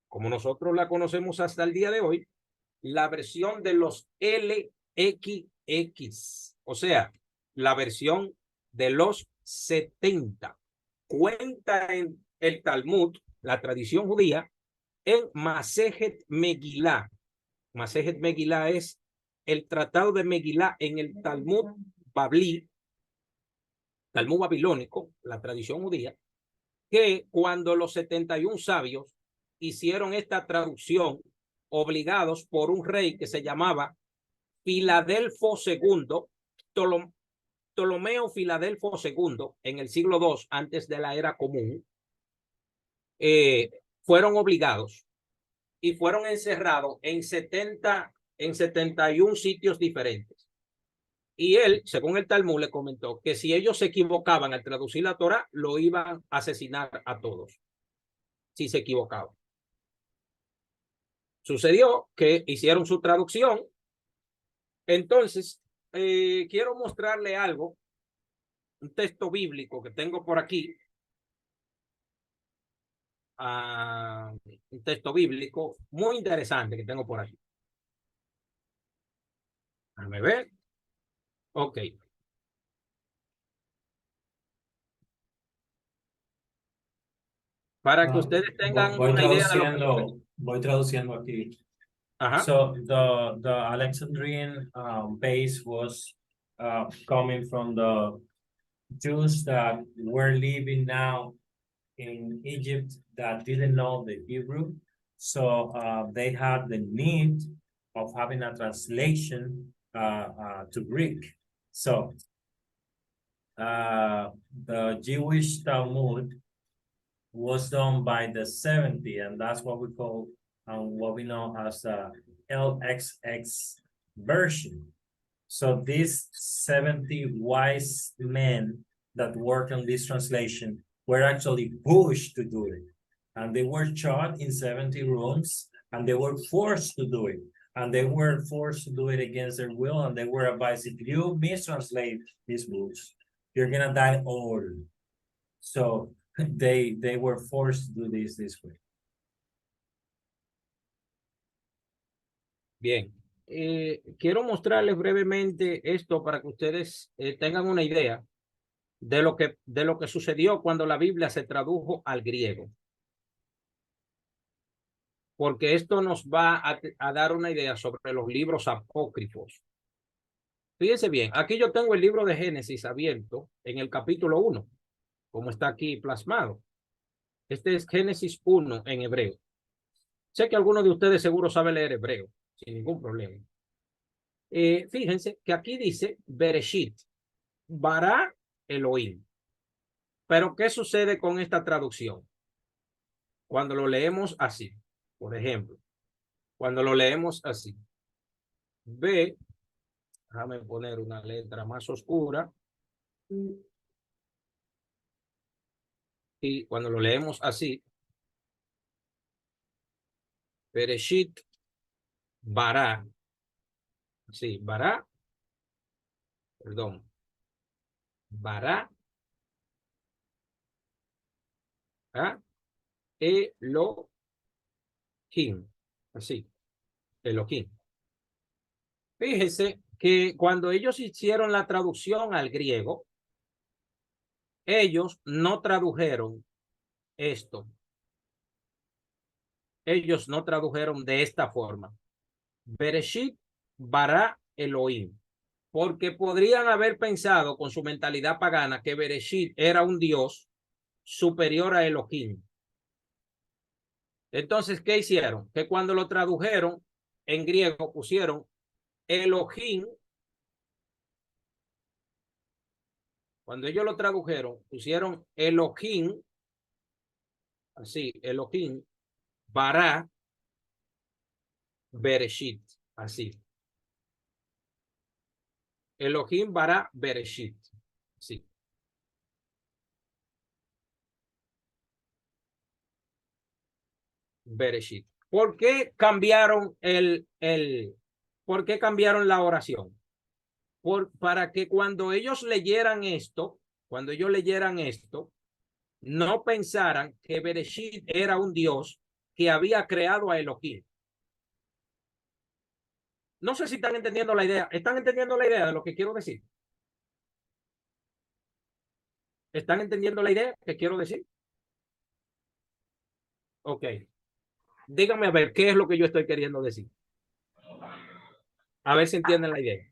como nosotros la conocemos hasta el día de hoy, la versión de los LXX, o sea, la versión de los 70. Cuenta en el Talmud, la tradición judía, en Masejet Megilá. Masejet Megilá es el tratado de Megilá en el Talmud Bablí, Talmud babilónico, la tradición judía, que cuando los 71 sabios hicieron esta traducción, obligados por un rey que se llamaba Filadelfo II, Ptolomeo Filadelfo II, en el siglo II antes de la era común, fueron obligados y fueron encerrados en 71 sitios diferentes. Y él, según el Talmud, le comentó que si ellos se equivocaban al traducir la Torá, lo iban a asesinar a todos, si se equivocaban. Sucedió que hicieron su traducción. Entonces, quiero mostrarle algo, un texto bíblico que tengo por aquí. Un texto bíblico muy interesante que tengo por aquí. Déjame ver. Ok. Para que ustedes tengan una idea de lo que... Voy traduciendo aquí. Ajá. So the Alexandrian base was coming from the Jews that were living now in Egypt that didn't know the Hebrew. So they had the need of having a translation to Greek. So the Jewish Talmud was done by the 70, and that's what we call what we know as the LXX version. So these 70 wise men that worked on this translation were actually pushed to do it. And they were shot in 70 rooms, and they were forced to do it. And they were forced to do it against their will, and they were advised, if you mistranslate these books, you're gonna die old. So they were forced to do this way. Bien, quiero mostrarles brevemente esto para que ustedes tengan una idea de lo que sucedió cuando la Biblia se tradujo al griego. Porque esto nos va a dar una idea sobre los libros apócrifos. Fíjense bien, aquí yo tengo el libro de Génesis abierto en el capítulo 1, como está aquí plasmado. Este es Génesis 1 en hebreo. Sé que algunos de ustedes seguro saben leer hebreo, sin ningún problema. Fíjense que aquí dice Bereshit, Bara Elohim. Pero ¿qué sucede con esta traducción? Cuando lo leemos así, por ejemplo, cuando lo leemos así, ve, déjame poner una letra más oscura, y cuando lo leemos así, Bereshit bara. Sí, bara. Perdón. Bara. Elohim. Así. Elohim. Fíjese que cuando ellos hicieron la traducción al griego, ellos no tradujeron esto. Ellos no tradujeron de esta forma. Bereshit bara Elohim. Porque podrían haber pensado con su mentalidad pagana que Bereshit era un dios superior a Elohim. Entonces, ¿qué hicieron? Que cuando lo tradujeron en griego pusieron Elohim. Cuando ellos lo tradujeron, pusieron Elohim, así, Elohim, bara, Bereshit, así. Elohim, bara, Bereshit, sí. Bereshit. ¿Por qué cambiaron por qué cambiaron la oración? Para que cuando ellos leyeran esto, no pensaran que Bereshit era un dios que había creado a Elohim. No sé si están entendiendo la idea. ¿Están entendiendo la idea de lo que quiero decir? ¿Están entendiendo la idea que quiero decir? Ok. Díganme a ver qué es lo que yo estoy queriendo decir. A ver si entienden la idea.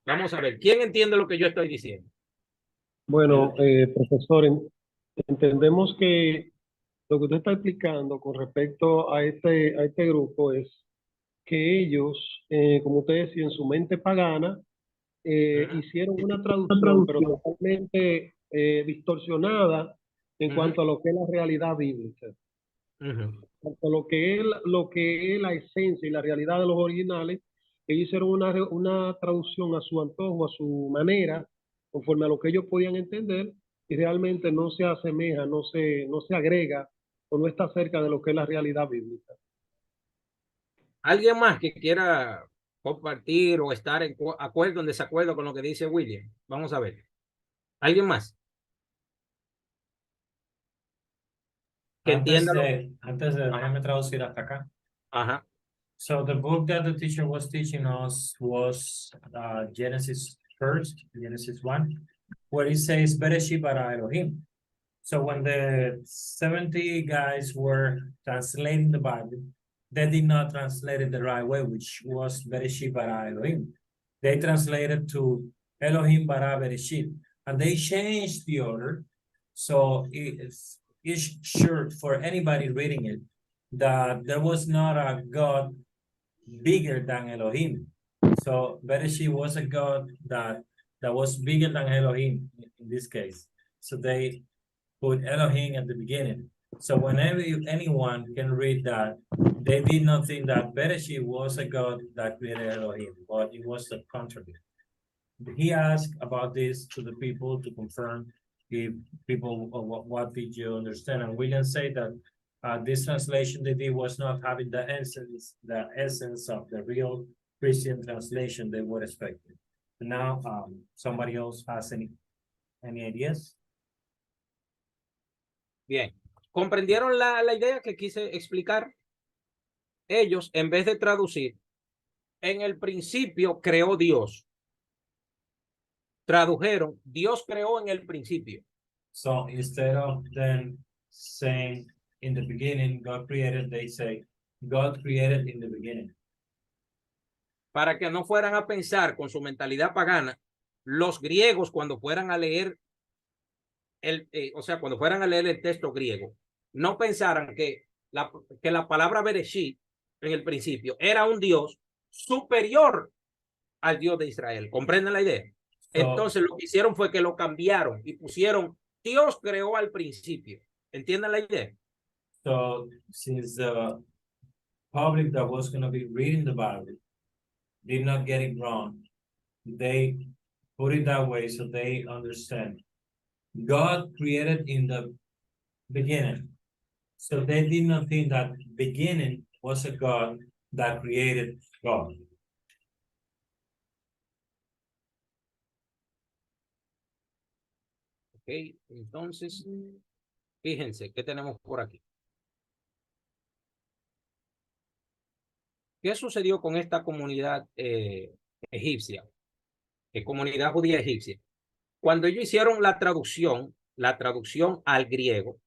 Vamos a ver, ¿quién entiende lo que yo estoy diciendo? Bueno, profesor, entendemos que lo que usted está explicando con respecto a este grupo es que ellos, como usted decía, en su mente pagana, hicieron una traducción, pero totalmente distorsionada en cuanto a lo que es la realidad bíblica. En cuanto a lo que es la esencia y la realidad de los originales, ellos hicieron una traducción a su antojo, a su manera, conforme a lo que ellos podían entender, y realmente no se asemeja, no se agrega o no está cerca de lo que es la realidad bíblica. ¿Alguien más que quiera compartir o estar en acuerdo o en desacuerdo con lo que dice William? Vamos a ver. ¿Alguien más? Que entienda Antes de déjame traducir hasta acá. Ajá. So the book that the teacher was teaching us was Genesis 1, where it says Bereshit bara Elohim. So when the 70 guys were translating the Bible, they did not translate it the right way, which was Bereshit bara Elohim. They translated to Elohim bara Bereshit, and they changed the order. So it's sure for anybody reading it that there was not a God bigger than Elohim. So Bereshit was a God that was bigger than Elohim in this case. So they put Elohim at the beginning. So whenever anyone can read that, they did not think that Bereshit was a God that created Elohim, but it was the contrary. He asked about this to the people to confirm if people, what did you understand? And William said that this translation they did was not having the essence of the real Christian translation they were expecting. Now, somebody else has any ideas? Bien. ¿Comprendieron la idea que quise explicar? Ellos, en vez de traducir, en el principio creó Dios. Tradujeron, Dios creó en el principio. So instead of them saying in the beginning God created, they say God created in the beginning. Para que no fueran a pensar con su mentalidad pagana, los griegos cuando fueran a leer cuando fueran a leer el texto griego, no pensaran que la palabra Bereshit en el principio era un Dios superior al Dios de Israel. ¿Comprenden la idea? Entonces lo que hicieron fue que lo cambiaron y pusieron Dios creó al principio. ¿Entienden la idea? So since the public that was going to be reading the Bible did not get it wrong, they put it that way so they understand. God created in the beginning. So they did not think that beginning was a God that created God. Ok, entonces, fíjense, ¿qué tenemos por aquí? ¿Qué sucedió con esta comunidad egipcia? Comunidad judía egipcia. Cuando ellos hicieron la traducción al griego,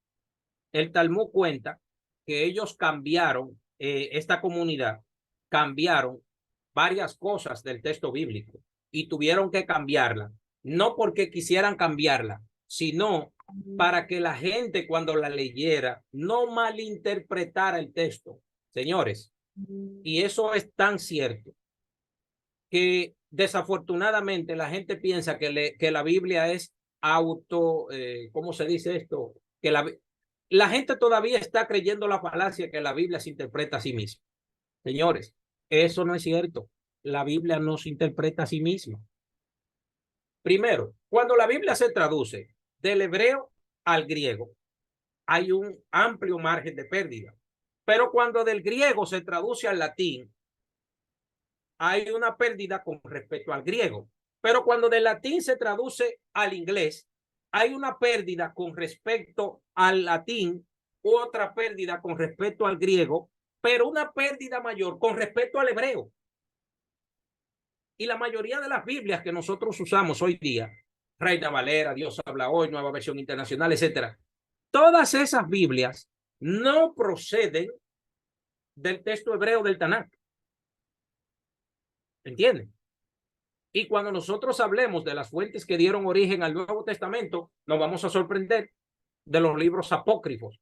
el Talmud cuenta que ellos cambiaron, esta comunidad, cambiaron varias cosas del texto bíblico y tuvieron que cambiarla, no porque quisieran cambiarla, sino para que la gente cuando la leyera no malinterpretara el texto. Señores, y eso es tan cierto que desafortunadamente la gente piensa que la Biblia es ¿cómo se dice esto? Que la gente todavía está creyendo la falacia que la Biblia se interpreta a sí misma. Señores, eso no es cierto. La Biblia no se interpreta a sí misma. Primero, cuando la Biblia se traduce del hebreo al griego, hay un amplio margen de pérdida. Pero cuando del griego se traduce al latín, hay una pérdida con respecto al griego. Pero cuando del latín se traduce al inglés, hay una pérdida con respecto al latín, otra pérdida con respecto al griego, pero una pérdida mayor con respecto al hebreo. Y la mayoría de las Biblias que nosotros usamos hoy día, Reina Valera, Dios habla hoy, Nueva Versión Internacional, etcétera, todas esas Biblias no proceden del texto hebreo del Tanakh. ¿Entienden? Y cuando nosotros hablemos de las fuentes que dieron origen al Nuevo Testamento, nos vamos a sorprender de los libros apócrifos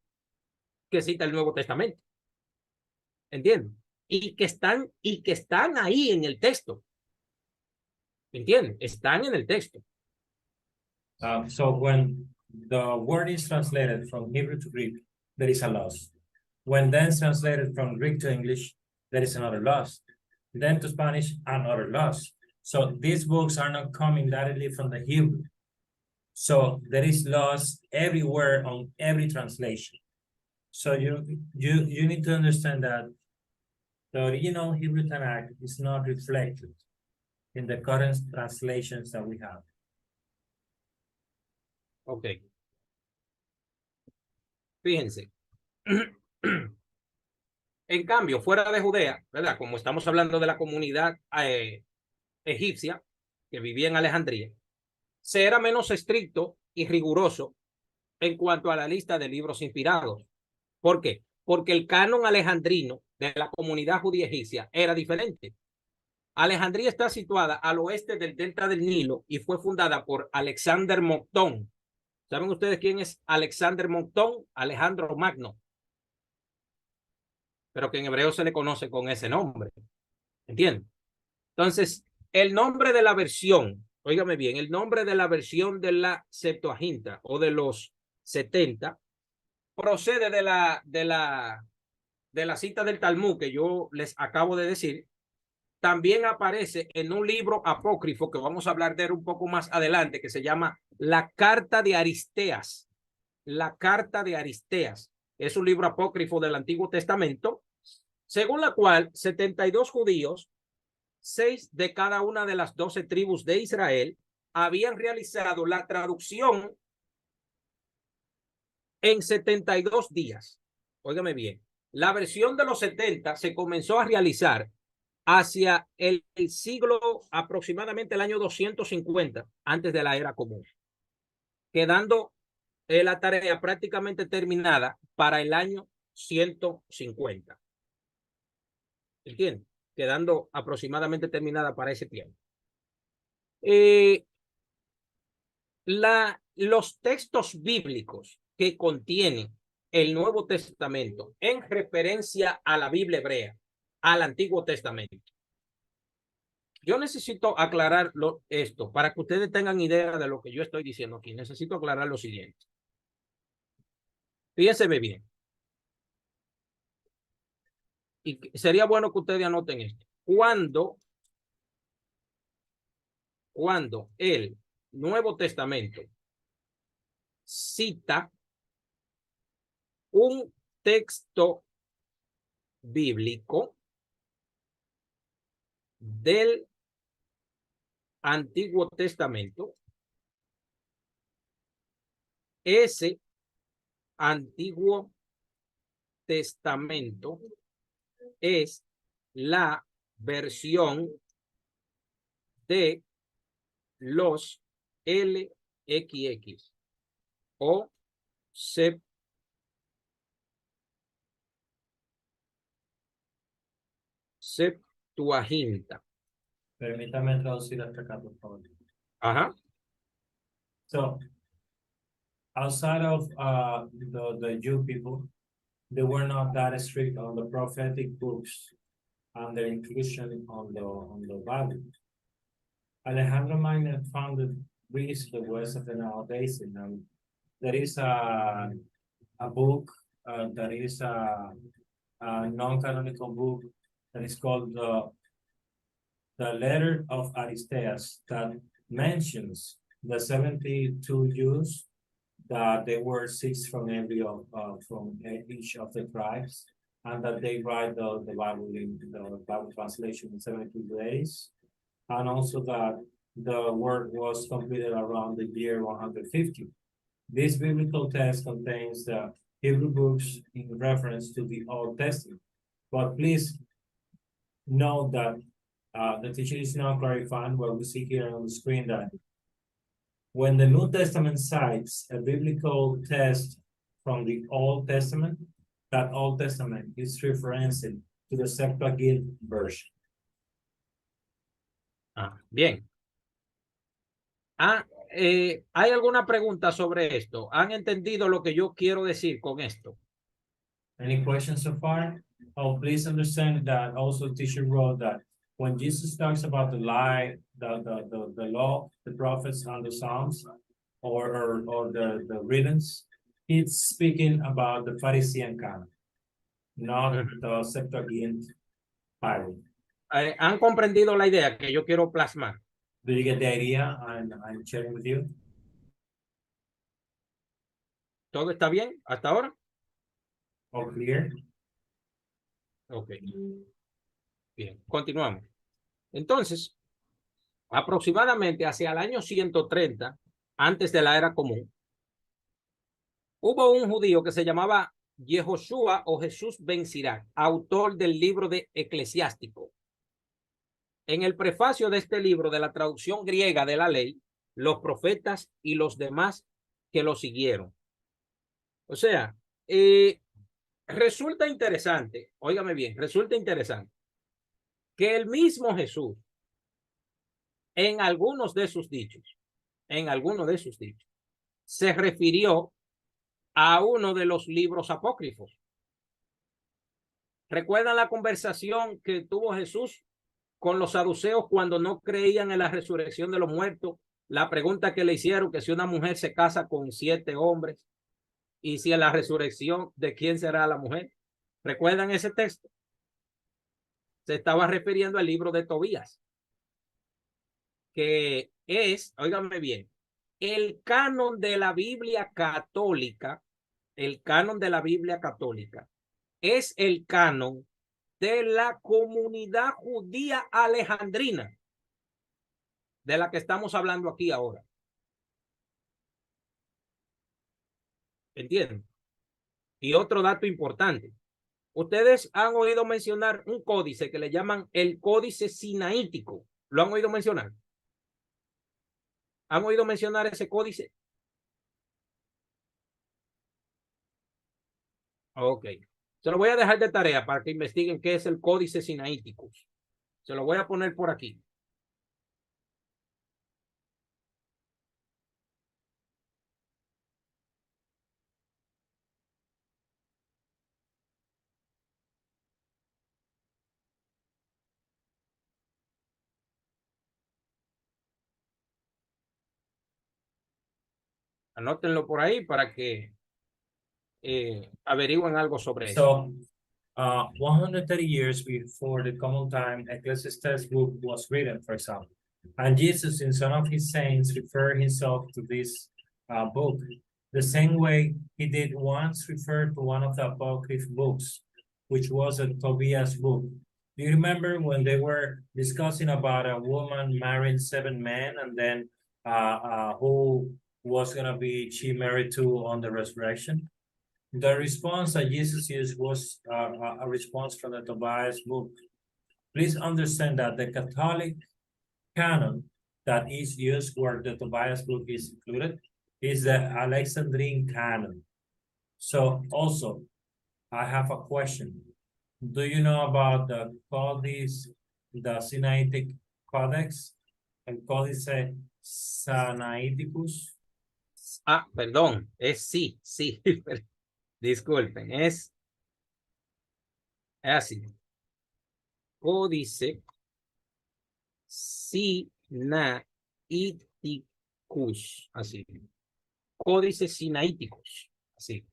que cita el Nuevo Testamento. ¿Entienden? Y que están ahí en el texto. ¿Entienden? Están en el texto. So when the word is translated from Hebrew to Greek, there is a loss. When then translated from Greek to English, there is another loss. Then to Spanish, another loss. So these books are not coming directly from the Hebrew. So there is loss everywhere on every translation. So you need to understand that the original Hebrew Tanakh is not reflected in the current translations that we have. Ok. Fíjense. En cambio, fuera de Judea, ¿verdad? Como estamos hablando de la comunidad egipcia que vivía en Alejandría, se era menos estricto y riguroso en cuanto a la lista de libros inspirados. ¿Por qué? Porque el canon alejandrino de la comunidad judía egipcia era diferente. Alejandría está situada al oeste del delta del Nilo y fue fundada por Alexander Moctón. ¿Saben ustedes quién es Alexander Moctón? Alejandro Magno. Pero que en hebreo se le conoce con ese nombre. ¿Entienden? Entonces, el nombre de la versión, óigame bien, el nombre de la versión de la Septuaginta o de los 70 procede de la cita del Talmud que yo les acabo de decir. También aparece en un libro apócrifo que vamos a hablar de él un poco más adelante, que se llama La Carta de Aristeas. La Carta de Aristeas. Es un libro apócrifo del Antiguo Testamento, según la cual 72 judíos, 6 de cada una de las 12 tribus de Israel, habían realizado la traducción en 72 días. Óigame bien, la versión de los 70 se comenzó a realizar hacia el siglo, aproximadamente el año 250, antes de la era común, quedando la tarea prácticamente terminada para el año 150. ¿Entienden? Quedando aproximadamente terminada para ese tiempo. Los textos bíblicos que contienen el Nuevo Testamento en referencia a la Biblia hebrea, al Antiguo Testamento. Yo necesito aclarar esto para que ustedes tengan idea de lo que yo estoy diciendo aquí. Necesito aclarar lo siguiente. Fíjense bien. Y sería bueno que ustedes anoten esto. Cuando el Nuevo Testamento cita un texto bíblico del Antiguo Testamento. Ese Antiguo Testamento es la versión de los LXX o Septuaginta. Permítame traducir hasta acá, por favor. Ajá. So, outside of the Jew people, they were not that strict on the prophetic books and their inclusion on the Bible. Alejandro Magno founded Greece, the west of the Nile Basin, and there is a book that is a non-canonical book that is called the Letter of Aristeas that mentions the 72 Jews, that they were 6 from from each of the tribes, and that they write the Bible in the Bible translation in 72 days, and also that the work was completed around the year 150. This biblical text contains the Hebrew books in reference to the Old Testament, but please note that the teacher is now clarifying what we see here on the screen, that when the New Testament cites a biblical text from the Old Testament, that Old Testament is referencing to the Septuagint version. Bien. ¿Hay alguna pregunta sobre esto? ¿Han entendido lo que yo quiero decir con esto? Any questions so far? Oh, please understand that also the teacher wrote that when Jesus talks about the law, the prophets, and the Psalms, or the writings, it's speaking about the Pharisee canon, not the Septuagint Bible. ¿Han comprendido la idea que yo quiero plasmar? Do you get the idea I'm sharing with you? ¿Todo está bien hasta ahora? All clear? Ok. Bien, continuamos. Entonces, aproximadamente hacia el año 130, antes de la era común, hubo un judío que se llamaba Yehoshua o Jesús ben Sirac, autor del libro de Eclesiástico. En el prefacio de este libro, de la traducción griega de la ley, los profetas y los demás que lo siguieron. O sea, resulta interesante, óigame bien, resulta interesante que el mismo Jesús, en algunos de sus dichos, se refirió a uno de los libros apócrifos. ¿Recuerdan la conversación que tuvo Jesús con los saduceos cuando no creían en la resurrección de los muertos? La pregunta que le hicieron, que si una mujer se casa con 7 hombres y si en la resurrección, ¿de quién será la mujer? ¿Recuerdan ese texto? Se estaba refiriendo al libro de Tobías, que es, óigame bien, el canon de la Biblia católica. El canon de la Biblia católica es el canon de la comunidad judía alejandrina, de la que estamos hablando aquí ahora. ¿Entienden? Y otro dato importante. Ustedes han oído mencionar un códice que le llaman el Códice Sinaítico. ¿Lo han oído mencionar? ¿Han oído mencionar ese códice? Ok. Se lo voy a dejar de tarea para que investiguen qué es el Códice Sinaítico. Se lo voy a poner por aquí. Anótenlo por ahí para que averigüen algo sobre eso. So, 130 years before the common time, Ecclesiastes book was written, for example. And Jesus, in some of his sayings, referred himself to this book. the same way he did once refer to one of the apocryph books, which was a Tobias book. Do you remember when they were discussing about a woman marrying 7 men and then who was gonna be she married to on the resurrection? The response that Jesus used was a response from the Tobias book. Please understand that the Catholic canon that is used where the Tobias book is included is the Alexandrine canon. So also, I have a question. Do you know about the Codex, the Sinaitic Codex, el Códice Sinaiticus? Ah, perdón, es sí. Disculpen, es así. Códice Sinaiticus, así. Códice Sinaiticus, así.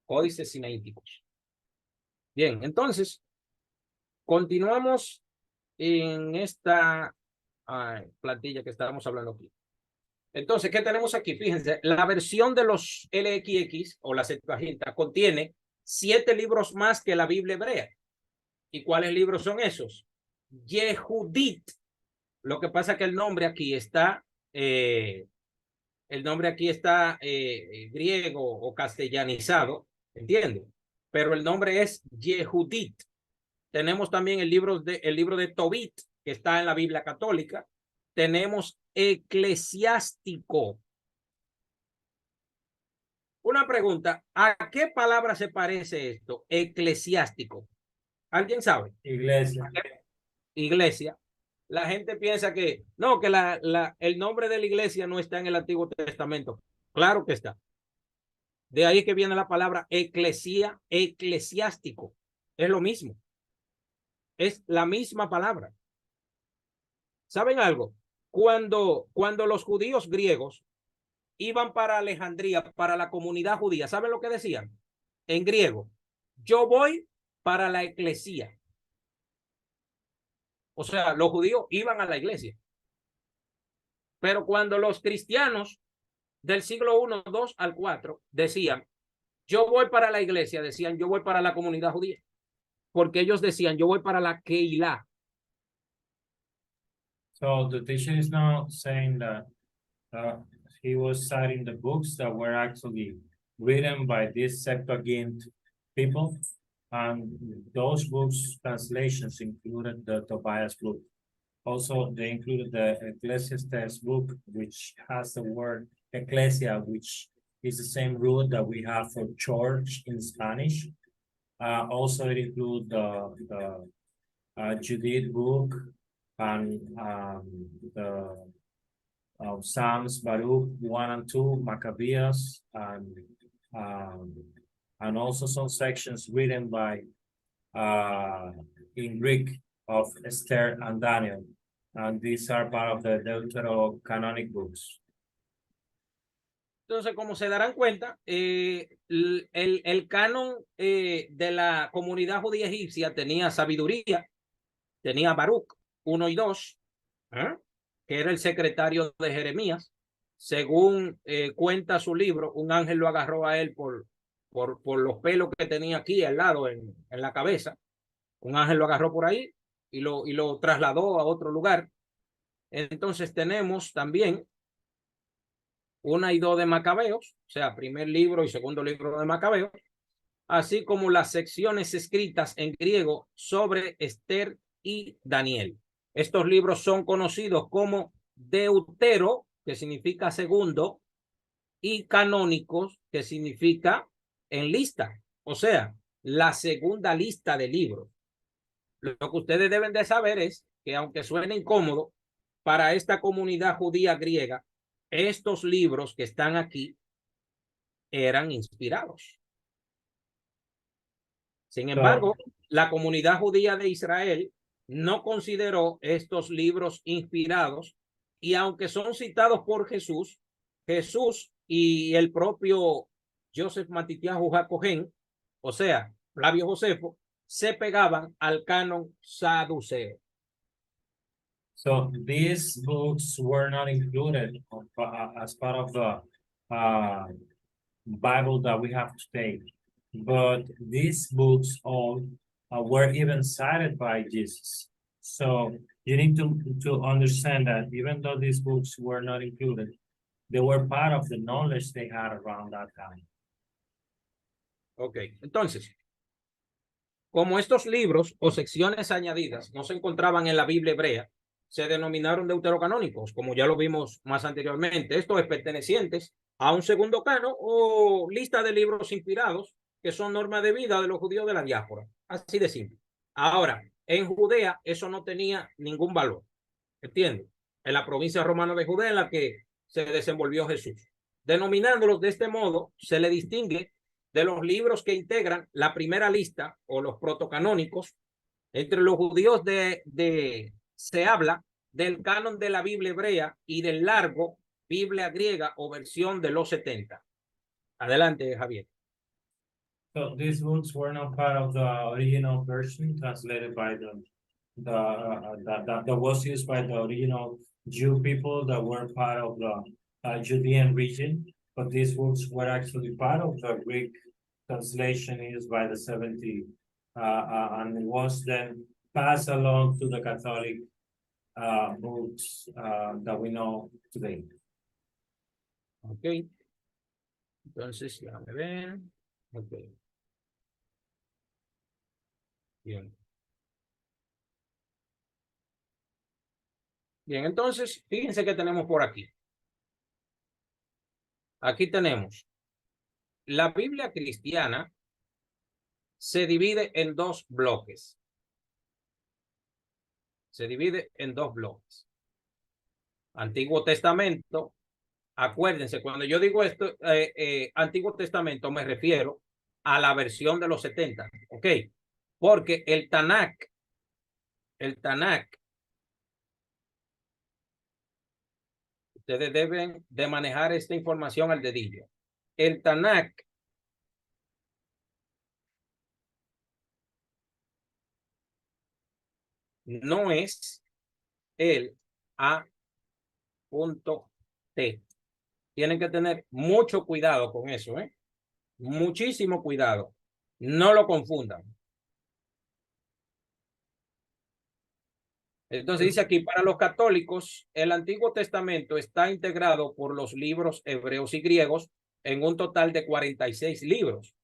Códice Sinaiticus. Bien, entonces, continuamos en esta plantilla que estábamos hablando aquí. Entonces, ¿qué tenemos aquí? Fíjense, la versión de los LXX o la Septuaginta contiene 7 libros más que la Biblia hebrea. ¿Y cuáles libros son esos? Yehudit. Lo que pasa es que el nombre aquí está griego o castellanizado, ¿entienden? Pero el nombre es Yehudit. Tenemos también el libro de Tobit, que está en la Biblia católica. Tenemos eclesiástico. Una pregunta, ¿a qué palabra se parece esto? Eclesiástico. ¿Alguien sabe? Iglesia. Iglesia. La gente piensa que no, que el nombre de la iglesia no está en el Antiguo Testamento. Claro que está. De ahí que viene la palabra eclesiástico. Es lo mismo. Es la misma palabra. ¿Saben algo? Cuando los judíos griegos iban para Alejandría, para la comunidad judía, ¿saben lo que decían? En griego, yo voy para la iglesia. O sea, los judíos iban a la iglesia. Pero cuando los cristianos del siglo I, II al IV decían, yo voy para la iglesia, decían, yo voy para la comunidad judía. Porque ellos decían, yo voy para la Keilah. So the teacher is now saying that he was citing the books that were actually written by these Septuagint people, and those books translations included the Tobias book. Also, they included the Ecclesiastes book, which has the word ecclesia, which is the same root that we have for church in Spanish. Also, it includes the Judith book and the Psalms, Baruch 1 and 2, Maccabees, and also some sections written by in Greek of Esther and Daniel, and these are part of the Deuterocanonic books. Entonces, como se darán cuenta, el canon de la comunidad judía egipcia tenía sabiduría, tenía Baruch 1 y 2, que era el secretario de Jeremías. Según cuenta su libro, un ángel lo agarró a él por los pelos que tenía aquí al lado en la cabeza. Un ángel lo agarró por ahí y lo trasladó a otro lugar. Entonces tenemos también 1 y 2 de Macabeos, o sea, primer libro y segundo libro de Macabeos, así como las secciones escritas en griego sobre Esther y Daniel. Estos libros son conocidos como Deutero, que significa segundo, y canónicos, que significa en lista, o sea, la segunda lista de libros. Lo que ustedes deben de saber es que, aunque suene incómodo, para esta comunidad judía griega, estos libros que están aquí eran inspirados. Sin embargo, la comunidad judía de Israel no consideró estos libros inspirados, y aunque son citados por Jesús y el propio Joseph Matityahu Hakohen, o sea, Flavio Josefo, se pegaban al canon saduceo. So these books were not included as part of uh, Bible that we have today. But these books all were even cited by Jesus. So you need to understand that even though these books were not included, they were part of the knowledge they had around that time. Ok, entonces, como estos libros o secciones añadidas no se encontraban en la Biblia hebrea, se denominaron deuterocanónicos, como ya lo vimos más anteriormente. Esto es pertenecientes a un segundo cano o lista de libros inspirados que son normas de vida de los judíos de la diáspora. Así de simple. Ahora, en Judea eso no tenía ningún valor. ¿Entiendes? En la provincia romana de Judea en la que se desenvolvió Jesús. Denominándolos de este modo, se le distingue de los libros que integran la primera lista o los protocanónicos. Entre los judíos se habla del canon de la Biblia hebrea y del largo Biblia griega o versión de los 70. Adelante, Javier. So these books were not part of the original version translated by that was used by the original Jew people that were part of the Judean region, but these books were actually part of the Greek translation used by the 70, and was then passed along to the Catholic books that we know today. Ok. Entonces, déjame ver. Ok. Bien. Bien, entonces, fíjense que tenemos por aquí. Aquí tenemos la Biblia cristiana se divide en dos bloques. Se divide en dos bloques. Antiguo Testamento. Acuérdense, cuando yo digo esto, Antiguo Testamento, me refiero a la versión de los 70, ¿ok? Porque el Tanakh, ustedes deben de manejar esta información al dedillo. El Tanakh no es el A.T. Tienen que tener mucho cuidado con eso, ¿eh? Muchísimo cuidado. No lo confundan. Entonces dice aquí, para los católicos, el Antiguo Testamento está integrado por los libros hebreos y griegos en un total de 46 libros.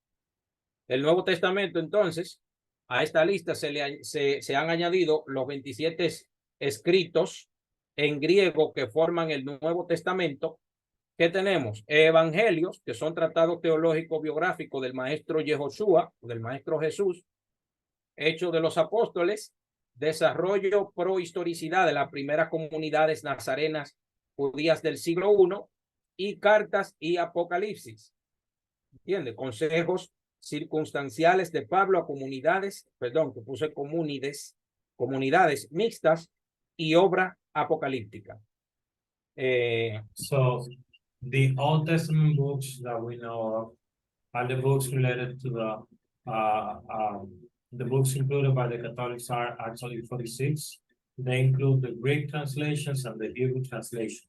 El Nuevo Testamento, entonces, a esta lista se han añadido los 27 escritos en griego que forman el Nuevo Testamento. ¿Qué tenemos? Evangelios, que son tratados teológicos biográficos del maestro Yehoshua, del maestro Jesús. Hechos de los Apóstoles, desarrollo prohistoricidad de las primeras comunidades nazarenas judías del siglo I, y cartas y Apocalipsis. ¿Entiende? Consejos circunstanciales de Pablo a comunidades, perdón, que puse comunidades mixtas y obra apocalíptica. So the Old Testament books that we know of are the books related to the books included by the Catholics are actually 46. They include the Greek translations and the Hebrew translations.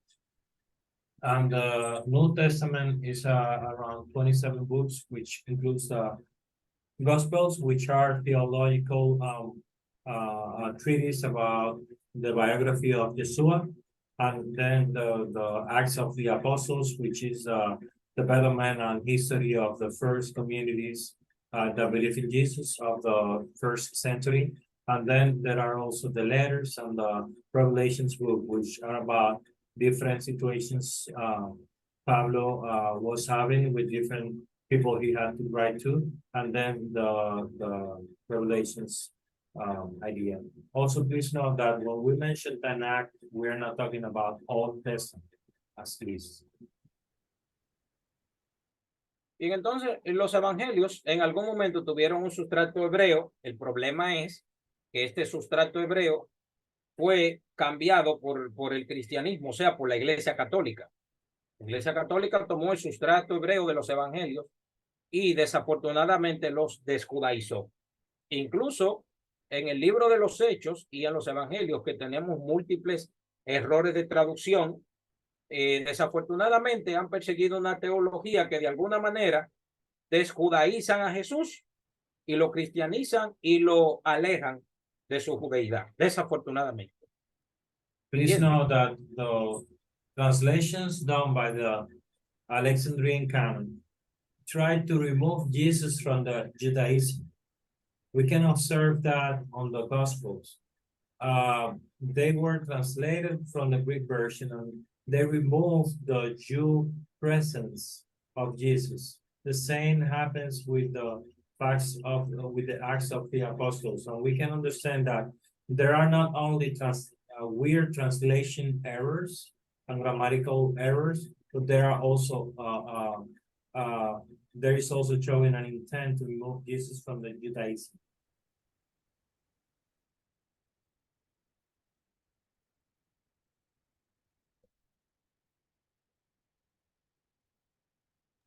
And the New Testament is around 27 books, which includes the Gospels, which are theological treatises about the biography of Yeshua, and then the Acts of the Apostles, which is the development and history of the first communities that believe in Jesus of the first century. And then there are also the letters and the Revelations book, which are about different situations Pablo was having with different people he had to write to, and then the Revelations idea. Also, please note that when we mention Tanakh, we're not talking about Old Testament as least. Y entonces los evangelios en algún momento tuvieron un sustrato hebreo. El problema es que este sustrato hebreo fue cambiado por el cristianismo, o sea, por la Iglesia Católica. La Iglesia Católica tomó el sustrato hebreo de los evangelios y desafortunadamente los desjudaizó. Incluso en el libro de los Hechos y en los evangelios, que tenemos múltiples errores de traducción, desafortunadamente han perseguido una teología que de alguna manera desjudaizan a Jesús y lo cristianizan y lo alejan de su judeidad, desafortunadamente. Please Yes. know that the translations done by the Alexandrian canon tried to remove Jesus from the Judaism. We can observe that on the Gospels. They were translated from the Greek version and they removed the Jew presence of Jesus. The same happens with the Acts of the Apostles, and we can understand that there are not only weird translation errors and grammatical errors, but there are also there is also showing an intent to remove Jesus from the Judaism.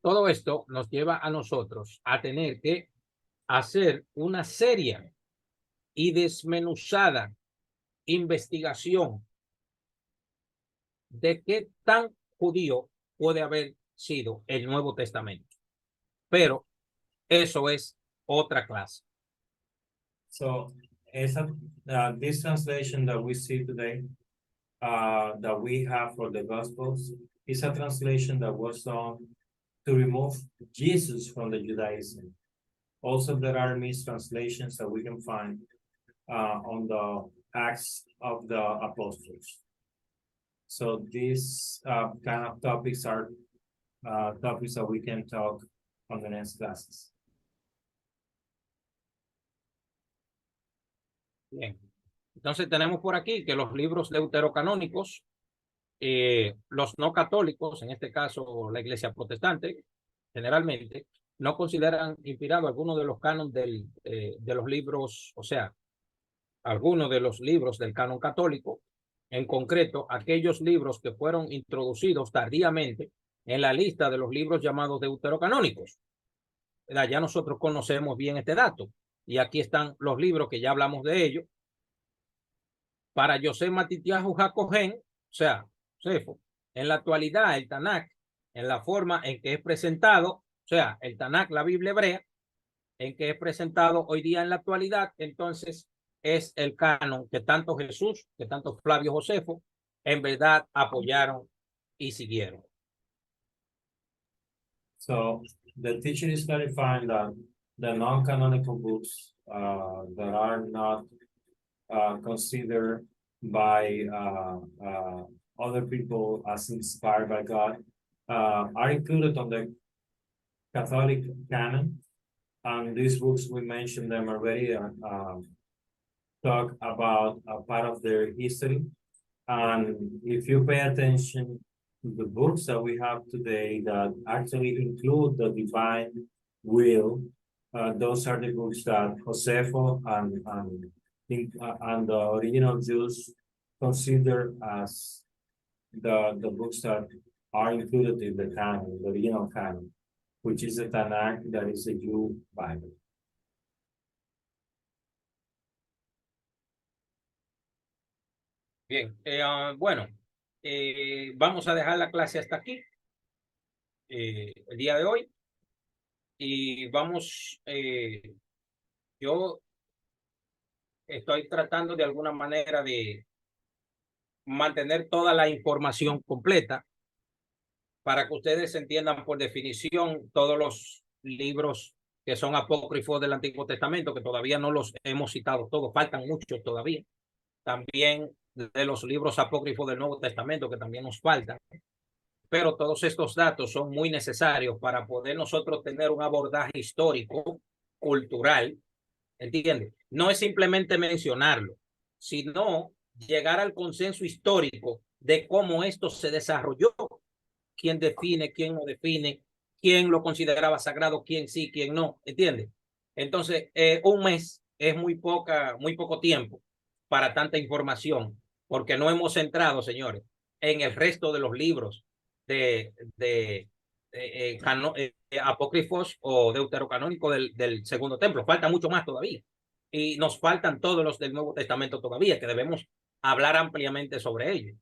Todo esto nos lleva a nosotros a tener que hacer una seria y desmenuzada investigación de qué tan judío puede haber sido el Nuevo Testamento. Pero eso es otra clase. So, this translation that we see today, that we have for the Gospels, is a translation that was done to remove Jesus from the Judaism. Also, there are mistranslations that we can find on the Acts of the Apostles. So these kind of topics are topics that we can talk on the next classes. Bien. Entonces tenemos por aquí que los libros deuterocanónicos, los no católicos, en este caso la iglesia protestante, generalmente, no consideran inspirado alguno de los cánones de los libros, o sea, algunos de los libros del canon católico, en concreto, aquellos libros que fueron introducidos tardíamente en la lista de los libros llamados deuterocanónicos. Ya nosotros conocemos bien este dato. Y aquí están los libros que ya hablamos de ellos. Para José Matitiahu Jacogén, o sea, Josefo, en la actualidad el Tanakh, en la forma en que es presentado, o sea, el Tanakh, la Biblia hebrea, en que es presentado hoy día en la actualidad, entonces es el canon que tanto Jesús, que tanto Flavio Josefo, en verdad apoyaron y siguieron. So the teaching is clarifying that the non-canonical books that are not considered by other people as inspired by God are included on the Catholic canon. And these books, we mentioned them already, talk about a part of their history. And if you pay attention to the books that we have today that actually include the divine will, those are the books that Josefo and the original Jews consider as the books that are included in the canon, the original canon, which is the Tanakh, that is a Jew Bible. Bien, bueno, vamos a dejar la clase hasta aquí, el día de hoy, y vamos, yo estoy tratando de alguna manera de mantener toda la información completa para que ustedes entiendan por definición todos los libros que son apócrifos del Antiguo Testamento, que todavía no los hemos citado todos, faltan muchos todavía. También de los libros apócrifos del Nuevo Testamento, que también nos faltan. Pero todos estos datos son muy necesarios para poder nosotros tener un abordaje histórico, cultural, ¿entiendes? No es simplemente mencionarlo, sino llegar al consenso histórico de cómo esto se desarrolló, quién define, quién no define, quién lo consideraba sagrado, quién sí, quién no, ¿entiendes? Entonces, un mes es muy poco tiempo para tanta información, porque no hemos centrado, señores, en el resto de los libros apócrifos o deuterocanónicos del Segundo Templo. Falta mucho más todavía. Y nos faltan todos los del Nuevo Testamento todavía, que debemos hablar ampliamente sobre ellos.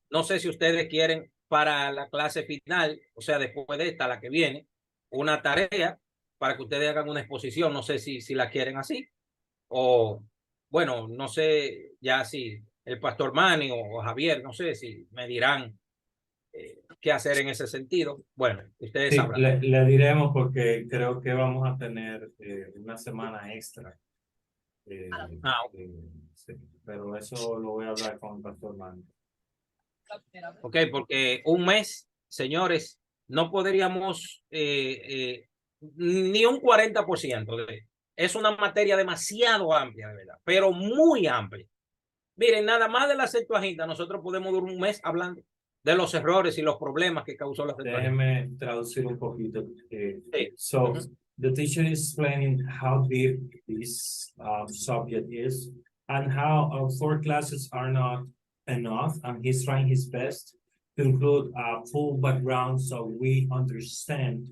No sé si ustedes quieren para la clase final, o sea, después de esta, la que viene, una tarea para que ustedes hagan una exposición. No sé si la quieren así. O, bueno, no sé ya si el pastor Manny o Javier, no sé si me dirán qué hacer en ese sentido. Bueno, ustedes Sí, sabrán. le diremos porque creo que vamos a tener una semana extra. Ok. Sí, pero eso lo voy a hablar con el pastor Manny. Ok, porque un mes, señores, no podríamos ni un 40% es una materia demasiado amplia, de verdad, pero muy amplia. Miren, nada más de la Septuaginta, nosotros podemos durar un mes hablando de los errores y los problemas que causó la Septuaginta. Déjeme traducir un poquito. Sí. So the teacher is explaining how deep this subject is and how 4 classes are not enough, and he's trying his best to include a full background so we understand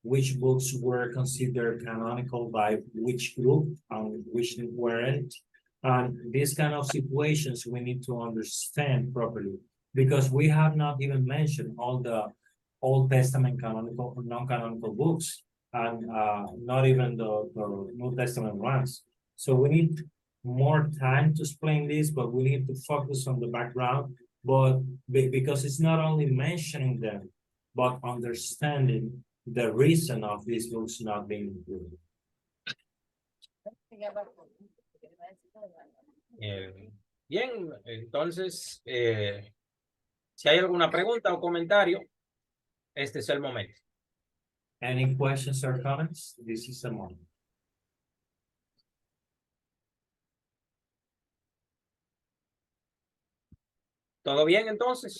which books were considered canonical by which group and which weren't. And these kind of situations we need to understand properly, because we have not even mentioned all the Old Testament canonical or non-canonical books, and not even the New Testament ones. So we need more time to explain this, but we need to focus on the background. But because it's not only mentioning them, but understanding the reason of these books not being included. Bien, entonces, si hay alguna pregunta o comentario, este es el momento. Any questions or comments? This is the moment. ¿Todo bien entonces?